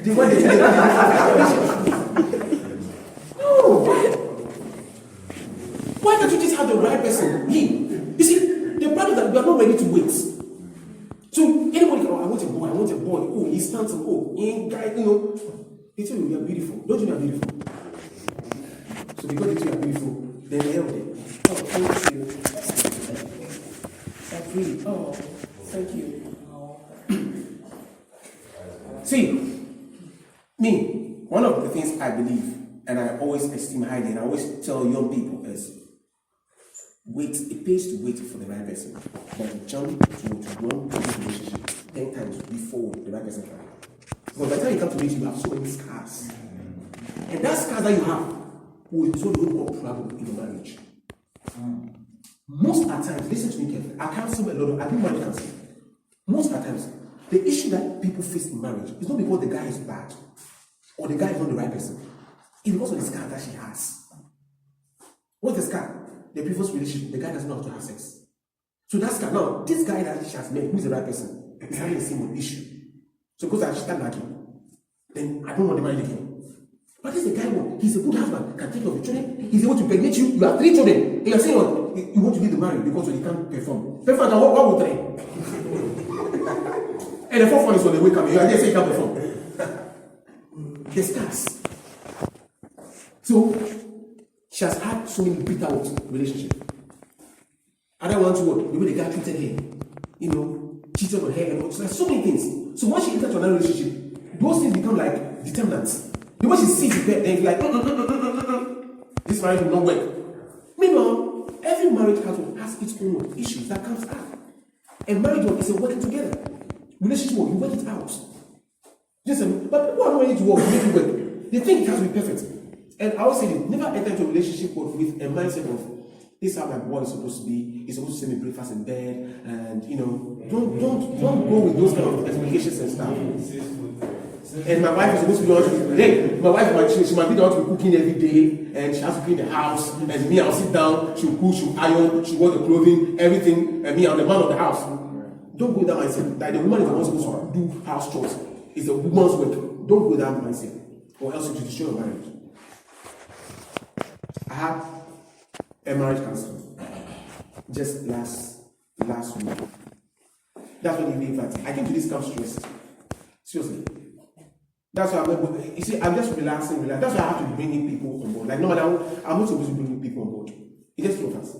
The one they No. Why don't you just have the right person? Him. You see, the problem is that we are not ready to wait. So anybody can, I want a boy. Oh, he's handsome. Oh, he ain't guy, They tell you we are beautiful. Don't you are beautiful? So because they tell you are beautiful, then they help them. Oh, thank you. That's really. Oh, thank you. See, me, one of the things I believe, and I always esteem highly, and I always tell young people is, it pays to wait for the right person. But to jump to run to this relationship 10 times before the right person can. Because by the time you come to meet, you have so many scars. And that scars that you have will result in more trouble in your marriage. Most of the times, listen to me carefully, I counsel a lot of, I do marriage counseling. Most of the times, the issue that people face in marriage is not because the guy is bad or the guy is not the right person. It's because of the scar that she has. What's the scar? The previous relationship, the guy doesn't know how to have sex. So that scar, now, this guy that she has met, who is the right person, is having the same issue. So because she start nagging, then I don't want to marry again. But this is the guy, he's a good husband, can take care of the children, he's able to pregnant you, you have 3 children, and you're saying what? You want to leave the marriage because he can't perform. Perform, what will 3? And the 4th one is on the way coming, you are there saying he can't perform. The scars. So, she has had so many bitter relationships. I don't want to what? The way the guy treated her, cheated on her, and all. So there's so many things. So once she enters another relationship, those things become like determinants. The way she sees it, then it's like, this marriage will not work. Meanwhile, every marriage has its own issues that comes up. And marriage work is a working together. Relationship work, you work it out. Listen, but people are not ready to work, make it work. They think it has to be perfect. And I always say this, never enter into a relationship with a mindset of this is how my boy is supposed to be. He's supposed to send me breakfast in bed, and don't go with those kind of expectations and stuff. And my wife is supposed to be the one to my wife, she might be the one to be cooking every day, and she has to clean the house, and me, I'll sit down, she'll cook, she'll iron, she'll wear the clothing, everything, and me, I'm the man of the house. Don't go with that mindset. That the woman is the one supposed to do house chores. It's a woman's work. Don't go with that mindset, or else you destroy your marriage. I had a marriage counselor just last week. That's when he made that. I came to this camp stressed. Seriously. That's why I'm just relaxing. That's why I have to be bringing people on board. Like normally, I'm not supposed to bring people on board. It just feels fast.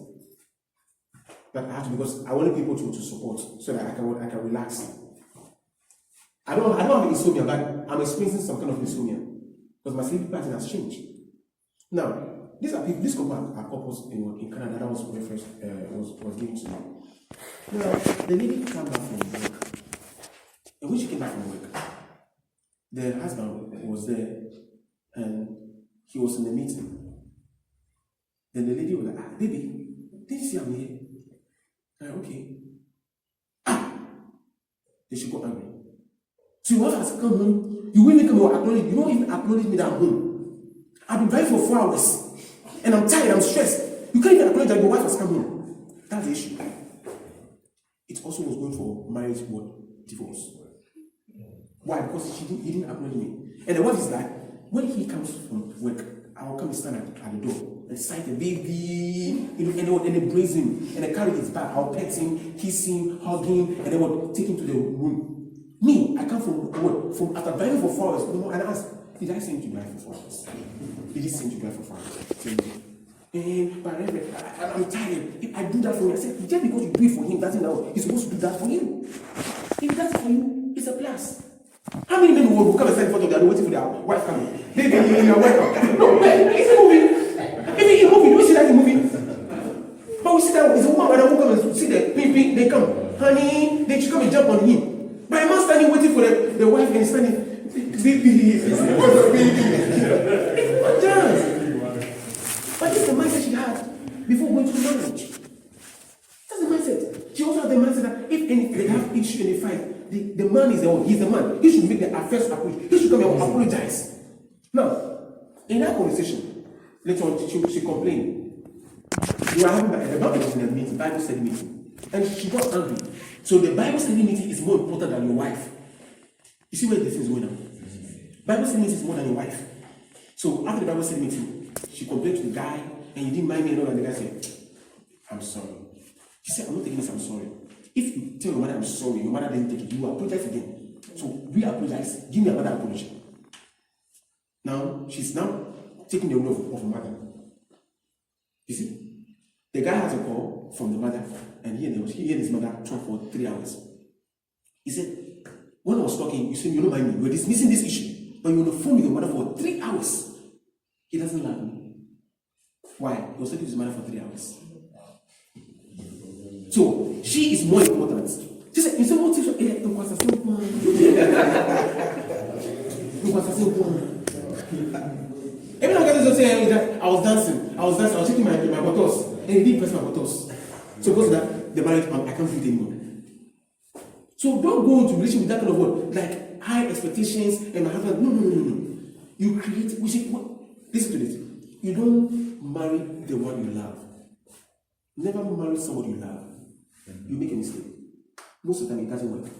But I have to, because I wanted people to support so that I can relax. I don't have insomnia, but I'm experiencing some kind of insomnia because my sleep pattern has changed. Now, this couple are couples in Canada that was referenced, was given to me. Now, the lady came back from work. And when she came back from work, the husband was there and he was in the meeting. Then the lady was like, baby, did you see I'm here? Okay. Then she got angry. So your wife has come home, you will even come and acknowledge, you don't even acknowledge me that I'm home. I've been driving for 4 hours. And I'm tired, I'm stressed. You can't even acknowledge that your wife has come home. That's the issue. It also was going for marriage divorce. Why? Because he didn't acknowledge me. And the wife is like, when he comes from work, I'll come and stand at the door and sight the baby, and they embrace him, and they carry his bag. I'll pet him, kiss him, hug him, and they will take him to the room. Me, I come from after driving for 4 hours, and I ask, did I send you to drive for 4 hours? Did he send you to drive for 4 hours? But I'm tired. If I do that for you, I said, just because you do it for him doesn't know he's supposed to do that for you. If he does it for you, it's a plus. How many men will come and stand in front of them waiting for their wife coming? They are welcome. No, it's a movie. Even in movie, do you see that in movie? But we see that it's a woman who come and see the ping, they come. Honey, they should come and jump on him. But a man standing waiting for the wife and he's standing. Baby, it's not just. But this is the mindset she had before going to marriage. That's the mindset. She also had the mindset that if they have issue and they fight, the man is the one, he's the man. He should make the first approach. He should come and apologize. Now, in that conversation, later on, she complained. We were having the Bible was in a meeting, Bible study meeting. And she got angry. So the Bible study meeting is more important than your wife. You see where this is going on? Bible study meeting is more than your wife. So after the Bible study meeting, she complained to the guy, and you didn't mind me and all, and the guy said, I'm sorry. She said, I'm not taking this, I'm sorry. If you tell your mother I'm sorry, your mother didn't take it, you will apologize again. So we apologize, give me another apology. Now, she's now taking the role of a mother. You see? The guy has a call from the mother, and he and his mother talk for 3 hours. He said, when I was talking, you said, you don't mind me, you're dismissing this issue, but you're on the phone with your mother for 3 hours. He doesn't love me. Why? He was talking to his mother for 3 hours. So, she is more important. She said, you say, what is every time I say, I was dancing, I was shaking my buttocks, and he didn't press my buttocks. So because of that, the marriage, I can't do it anymore. So don't go into relationship with that kind of word, like high expectations, and my husband, no. You create, listen to this. You don't marry the one you love. Never marry somebody you love. You make a mistake. Most of the time it doesn't work.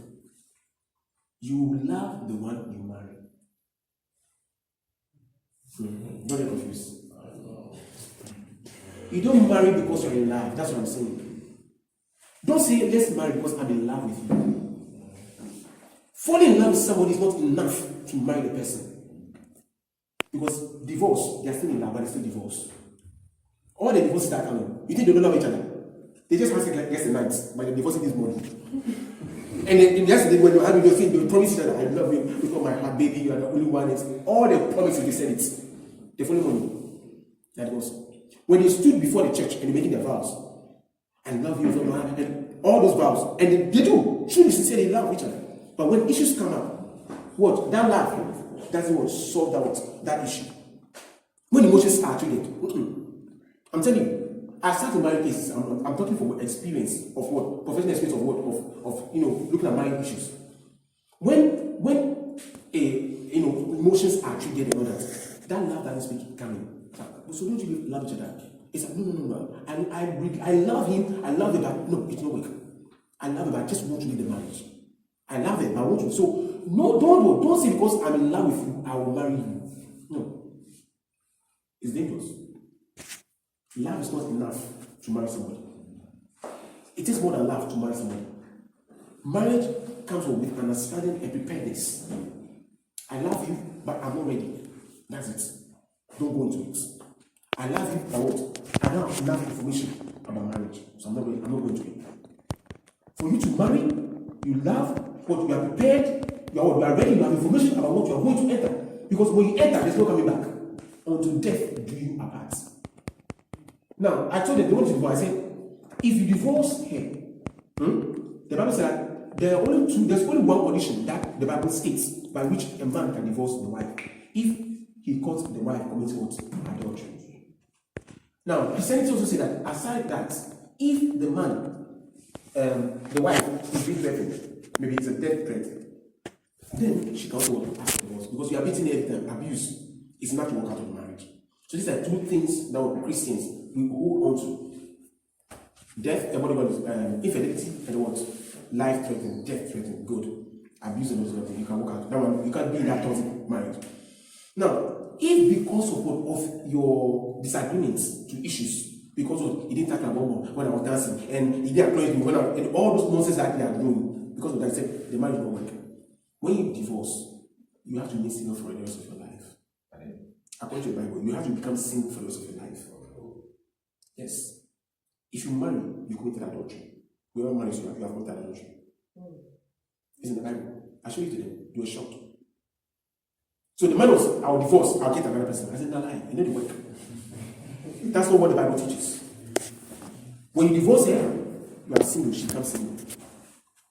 You love the one you marry. Not get confused. You don't marry because you're in love. That's what I'm saying. Don't say, let's marry because I'm in love with you. Falling in love with somebody is not enough to marry the person. Because divorce, they're still in love, but they're still divorced. All the divorces that come in, you think they don't love each other? They just have sex like yesterday night, but they're divorcing this morning. And then yesterday when they were having those things, they promise each other, I love you, with all my heart, baby, you are the only one. It's all the promises, they said it. They follow money. That was when they stood before the church and they making their vows. I love you, and all those vows. And they do. Truly, sincerely love each other. But when issues come up, what? That love doesn't what solve that issue. When emotions are triggered, I'm telling you, I start to marry cases. I'm talking from experience of what? Professional experience of what? Of looking at marriage issues. When emotions are triggered and all that love doesn't speak coming. So don't you love each other? It's like, no. I love him, I love him, but no, it's not work. I love him, but I just want to leave the marriage. I love him, but I want to. So no, don't say because I'm in love with you, I will marry you. No. It's dangerous. Love is not enough to marry somebody. It is more than love to marry somebody. Marriage comes with understanding and preparedness. I love you, but I'm not ready. That's it. Don't go into it. I love you, but what? I don't have enough information about marriage, so I'm not going to it. For you to marry, you love, what you are prepared, you are ready, you have information about what you are going to enter. Because when you enter, there's no coming back. Until death do you apart. Now, I told them, they want to divorce. I said, if you divorce her, the Bible said that there's only one condition that the Bible states by which a man can divorce the wife. If he caught the wife committing what? Adultery. Now, Christianity also say that aside that, if the man, the wife is being threatened, maybe it's a death threat, then she can also ask for divorce. Because you are beating every time, abuse is not to work out of marriage. So these are two things that Christians we hold on to. Death, infidelity, and what? Life threatening, death threatening, good. Abuse and those things, you can work out. That one, you can't be in that toxic marriage. Now, if because of your disagreements to issues, because of he didn't talk about when I was dancing, and he didn't acknowledge me and all those nonsense that they are doing, because of that, said the marriage will not work. When you divorce, you have to be single for the rest of your life. According to the Bible, you have to become single for the rest of your life. Yes. If you marry, you committed adultery. Whoever marries you, you have committed adultery. It's in the Bible. I show you to them. They were shocked. So the man was, I'll divorce, I'll get another person. I said, no, lie. You know the work. That's not what the Bible teaches. When you divorce her, you are single, she becomes single.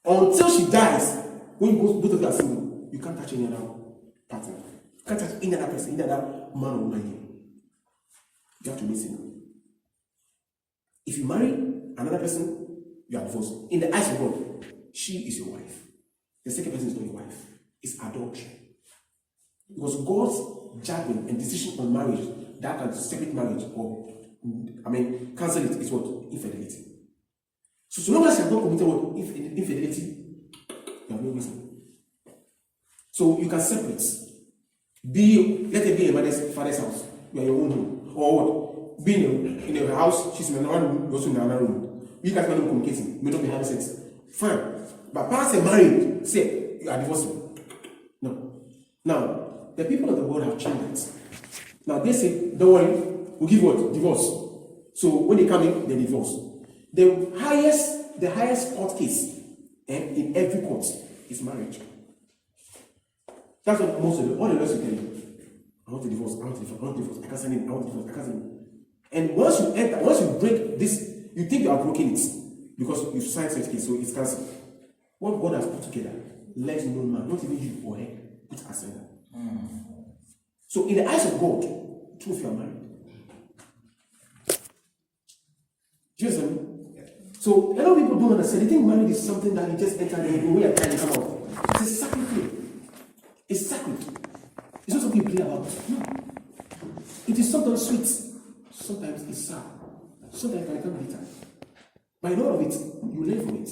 Until she dies, when you both of you are single, you can't touch any other partner. You can't touch any other person, any other man or woman. You have to be single. If you marry another person, you are divorced. In the eyes of God, she is your wife. The second person is not your wife. It's adultery. Because God's judgment and decision on marriage that can separate marriage or cancel it is what? Infidelity. So long as you have not committed what? Infidelity, you have no reason. So you can separate. Let it be a father's house. You are your own home. Or what? Be in a house, she's in another room, you're also in another room. You guys are not communicating, may not be having sex. Fine. But pass a marriage, say you are divorcing. No. Now, the people of the world have changed that. Now they say, don't worry, we'll give what? Divorce. So when they come in, they divorce. The highest court case in every court is marriage. That's what most of all the lawyers will tell you. I want to divorce, I can't send him, I want to divorce, I can't send him. And once you break this, you think you are broken it because you've signed such case, so it's cancelled. What God has put together, let no man, not even you or her, put asunder. So in the eyes of God, two of you are married. Do you understand? So a lot of people don't understand. They think marriage is something that you just enter and when you're trying to come out. It's a sacred thing. It's sacred. It's not something you play about. No. It is sometimes sweet. Sometimes it's sour. Sometimes it can become bitter. But in all of it, you learn from it.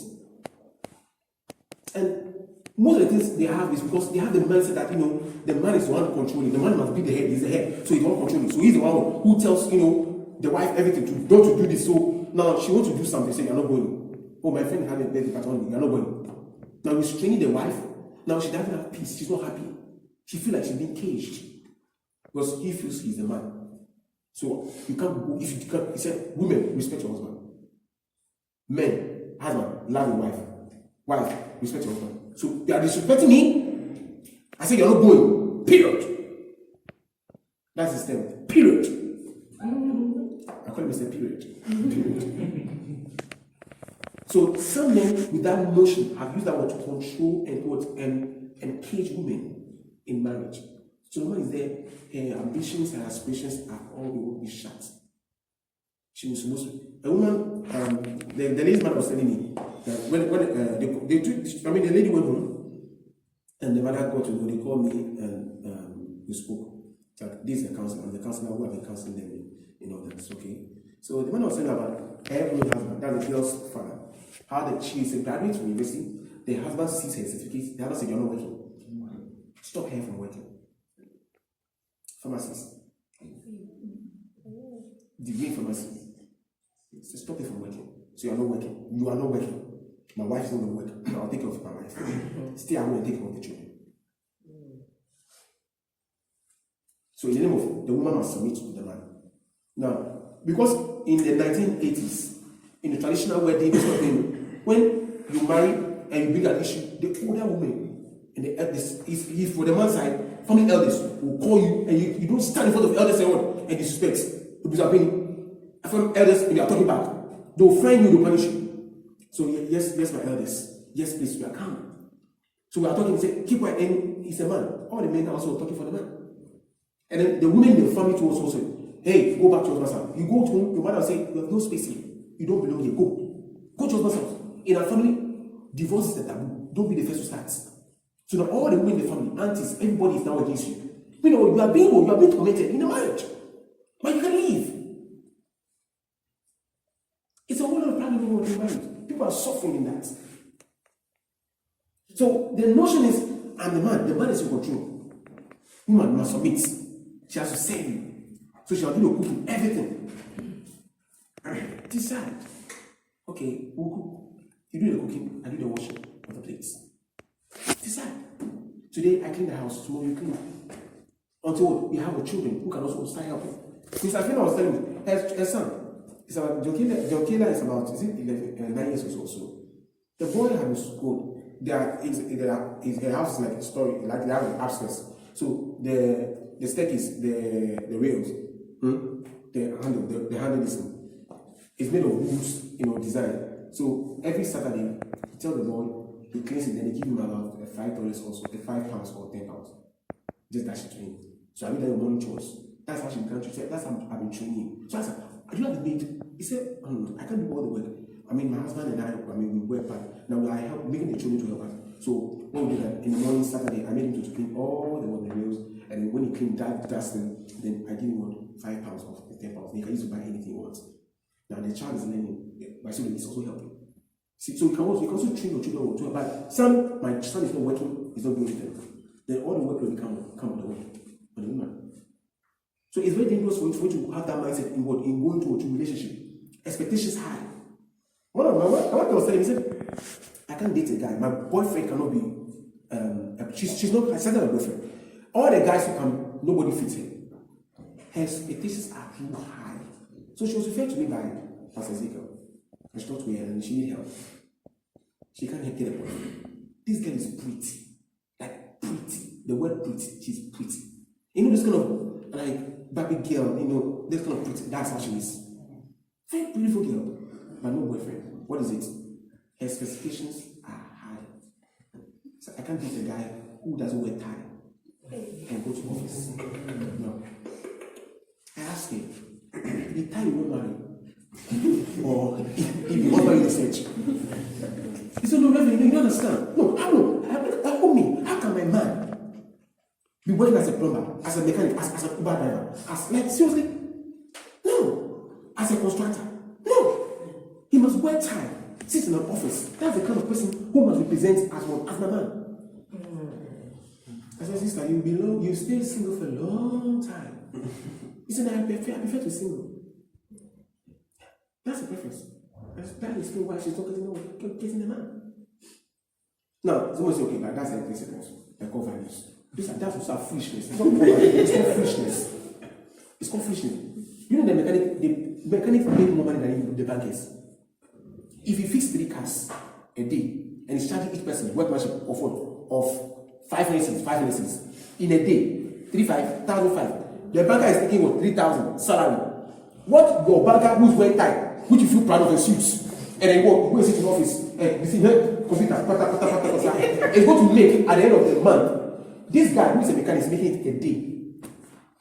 And most of the things they have is because they have the mindset that, the man is the one controlling. The man must be the head. He's the head. So he's the one controlling. So he's the one who tells, the wife everything to don't to do this. So now she wants to do something. Say, you're not going. Oh, my friend had a birthday party. You're not going. Now he's training the wife. Now she doesn't have peace. She's not happy. She feels like she's being caged. Because he feels he's the man. So you can't go. If you can't, he said, women, respect your husband. Men, husband, love your wife. Wife, respect your husband. So you are disrespecting me. I say you're not going. Period. That's his term. Period. I call him Mr. Period. So some men with that notion have used that word to control and cage women in marriage. So the woman is there, her ambitions and aspirations are all will be shut. She was supposed to. A woman, the lady's man was telling me that when they took, the lady went home, and the mother got to know, they called me and we spoke. That this is a counselor, I'm the counselor who have been counseling them in all that. Okay. So the man was saying about her own husband, that's the girl's father. How she is a graduate from university, the husband sees her certificate, the husband said, "You're not working. Stop her from working." Pharmacist. Degree in pharmacy. So stop it from working. So you're not working. You are not working. My wife is not going to work. I'll take care of my wife. Stay at home and take care of the children. So in the name of the woman must submit to the man. Now, because in the 1980s, in the traditional wedding, when you marry and you bring an issue, the older woman and the eldest is for the man's side, family elders will call you and you don't stand in front of elders and disrespect. Because I'm paying from elders and you are talking back. They'll find you, they'll punish you. So yes, my elders. Yes, please, we are calm. So we are talking, say, keep quiet, and he's a man. All the men are also talking for the man. And then the women in the family too also say, hey, go back to your husband's house. You go to home, your mother will say, you have no space here. You don't belong here. Go to your husband's house. In our family, divorce is the taboo. Don't be the first to start. So now all the women in the family, aunties, everybody is now against you. You know, you are being tormented in a marriage. But you can leave. It's a whole lot of problem in marriage. People are suffering in that. So the notion is, I'm the man is in control. Woman must submit. She has to serve you. So she will do the cooking, everything. Decide. Okay, we'll cook. You do the cooking, I do the washing of the plates. Decide. Today I clean the house, tomorrow you clean. Until you have children who can also start helping. Mr. Afina was telling me, her son, it's about Jokela is about 9 years or so. The boy has school. His house is like a story, like they have an upstairs. So the staircase, the rails, the handle is made of wood, design. So every Saturday, he tells the boy, he cleans it, then they give him about $5 also, £5 or £10. Just dash it to him. So I made that morning chores. That's how she began to say, that's how I've been training him. So I said, I do have the maid. He said, I can't do all the work. I mean, my husband and I we work back. Now I help making the children to help us. So when we did that, in the morning, Saturday, I made him to clean all the rails. And then when he cleaned that dusting, then I give him £5 or £10. He can use to buy anything he wants. Now the child is learning. My student is also helping. See, so you can also train your children to help. But my son is not working, he's not doing it. Then all the work will come on the woman. So it's very dangerous for you to have that mindset in going to a relationship. Expectations high. One of my wife was telling me, he said, I can't date a guy. My boyfriend cannot be, she's not a boyfriend. All the guys who come, nobody fits her. Her expectations are too high. So she was referred to me by Pastor Ezekiel. And she talked to me and she needed help. She can't get a boyfriend. This girl is pretty. Like pretty. The word pretty, she's pretty. This kind of like baby girl, this kind of pretty. That's how she is. Very beautiful girl, but no boyfriend. What is it? Her specifications are high. So I can't date a guy who doesn't wear tie and go to office. No. I asked him, the tie you won't marry, or if you won't marry the search. He said, no, Reverend, you don't understand. No, how me? How can my man be working as a plumber, as a mechanic, as an Uber driver, seriously? No. As a constructor? No. He must wear tie, sit in an office. That's the kind of person who must represent as my man. I said, sister, you stay single for a long time. He said, I prefer to be single. That's the preference. That is why she's not getting the man. Now, someone say, okay, but that's the principles. They're called values. That's also foolishness. It's not foolishness. It's called foolishness. You know the mechanic make more money than the bankers. If you fix 3 cars a day and he's charging each person workmanship of 500 cents in a day, 1,500. The banker is taking 3,000 salary. What your banker who's wearing tie, which you feel proud of his suits, and then go sit in office, you see here, computer, it's going to make at the end of the month, this guy who is a mechanic is making it a day.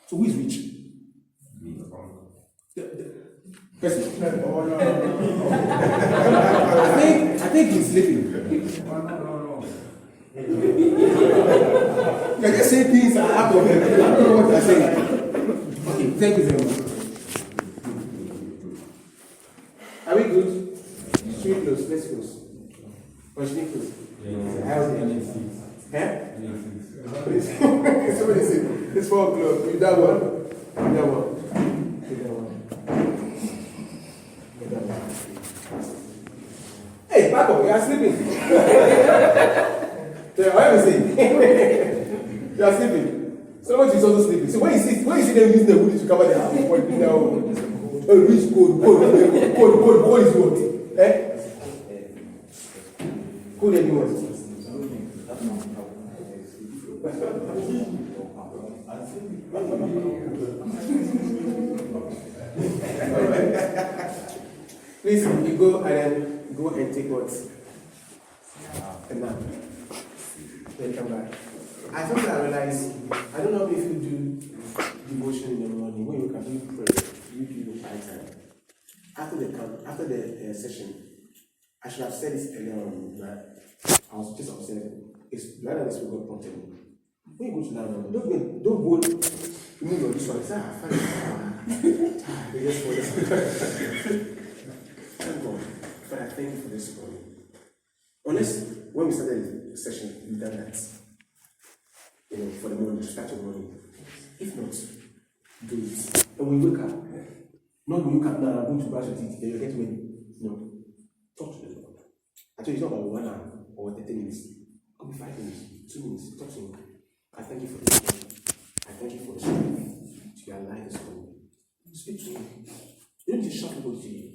So who is rich? Person. I think he's sleeping. You're just saying things are out of them. I don't know what you're saying. Okay, thank you very much. Are we good? Should we close? Let's close. Or should we close? Yeah. How's it? Huh? Somebody said, it's 4 o'clock. You that one? You that one? You that one? You that one? Hey, back up. You are sleeping. What am I saying? You are sleeping. Somebody is also sleeping. So when you see them using the wood to cover their house, what you know? Rich cold is what? Eh? Cold anyone? Please, you go and then go and take what? A nap. Then come back. I thought I realized, I don't know if you do devotion in the morning, when you can do prayer, you do your quiet time. After the session, I should have said this earlier on, but I was just observing. It's rather this will God prompted me. When you go to that one, don't go, you move on this one. Say, fine. Yes, for this. Thank God. But I thank you for this morning. Unless, when we started the session, you've done that. You know, for the morning, to start your morning. If not, do it. And when you wake up, not when you wake up now, I'm going to brush your teeth, then you get ready. No. Talk to the Lord. Actually, it's not about 1 hour or 30 minutes. It could be 5 minutes, 2 minutes. Talk to him. I thank you for this morning. I thank you for the strength to be alive this morning. Speak to him. You don't need to shout people to you.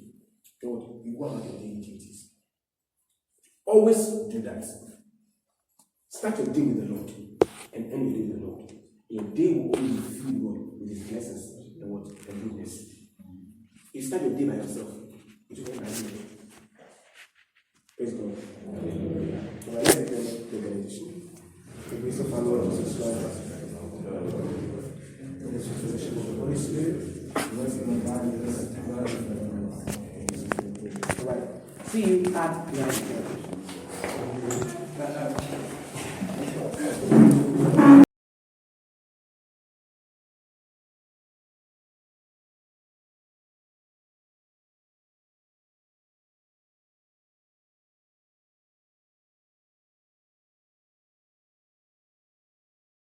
God, you go about your daily duties. Always do that. Start your day with the Lord and end your day with the Lord. Your day will only be filled with His blessings and what? And goodness. You start your day by yourself. It will be by you. Praise God. So let's begin the benediction. The grace of our Lord Jesus Christ, and the sweet fellowship of the Holy Spirit, rest in our body, rest in our body. All right. See you at 9.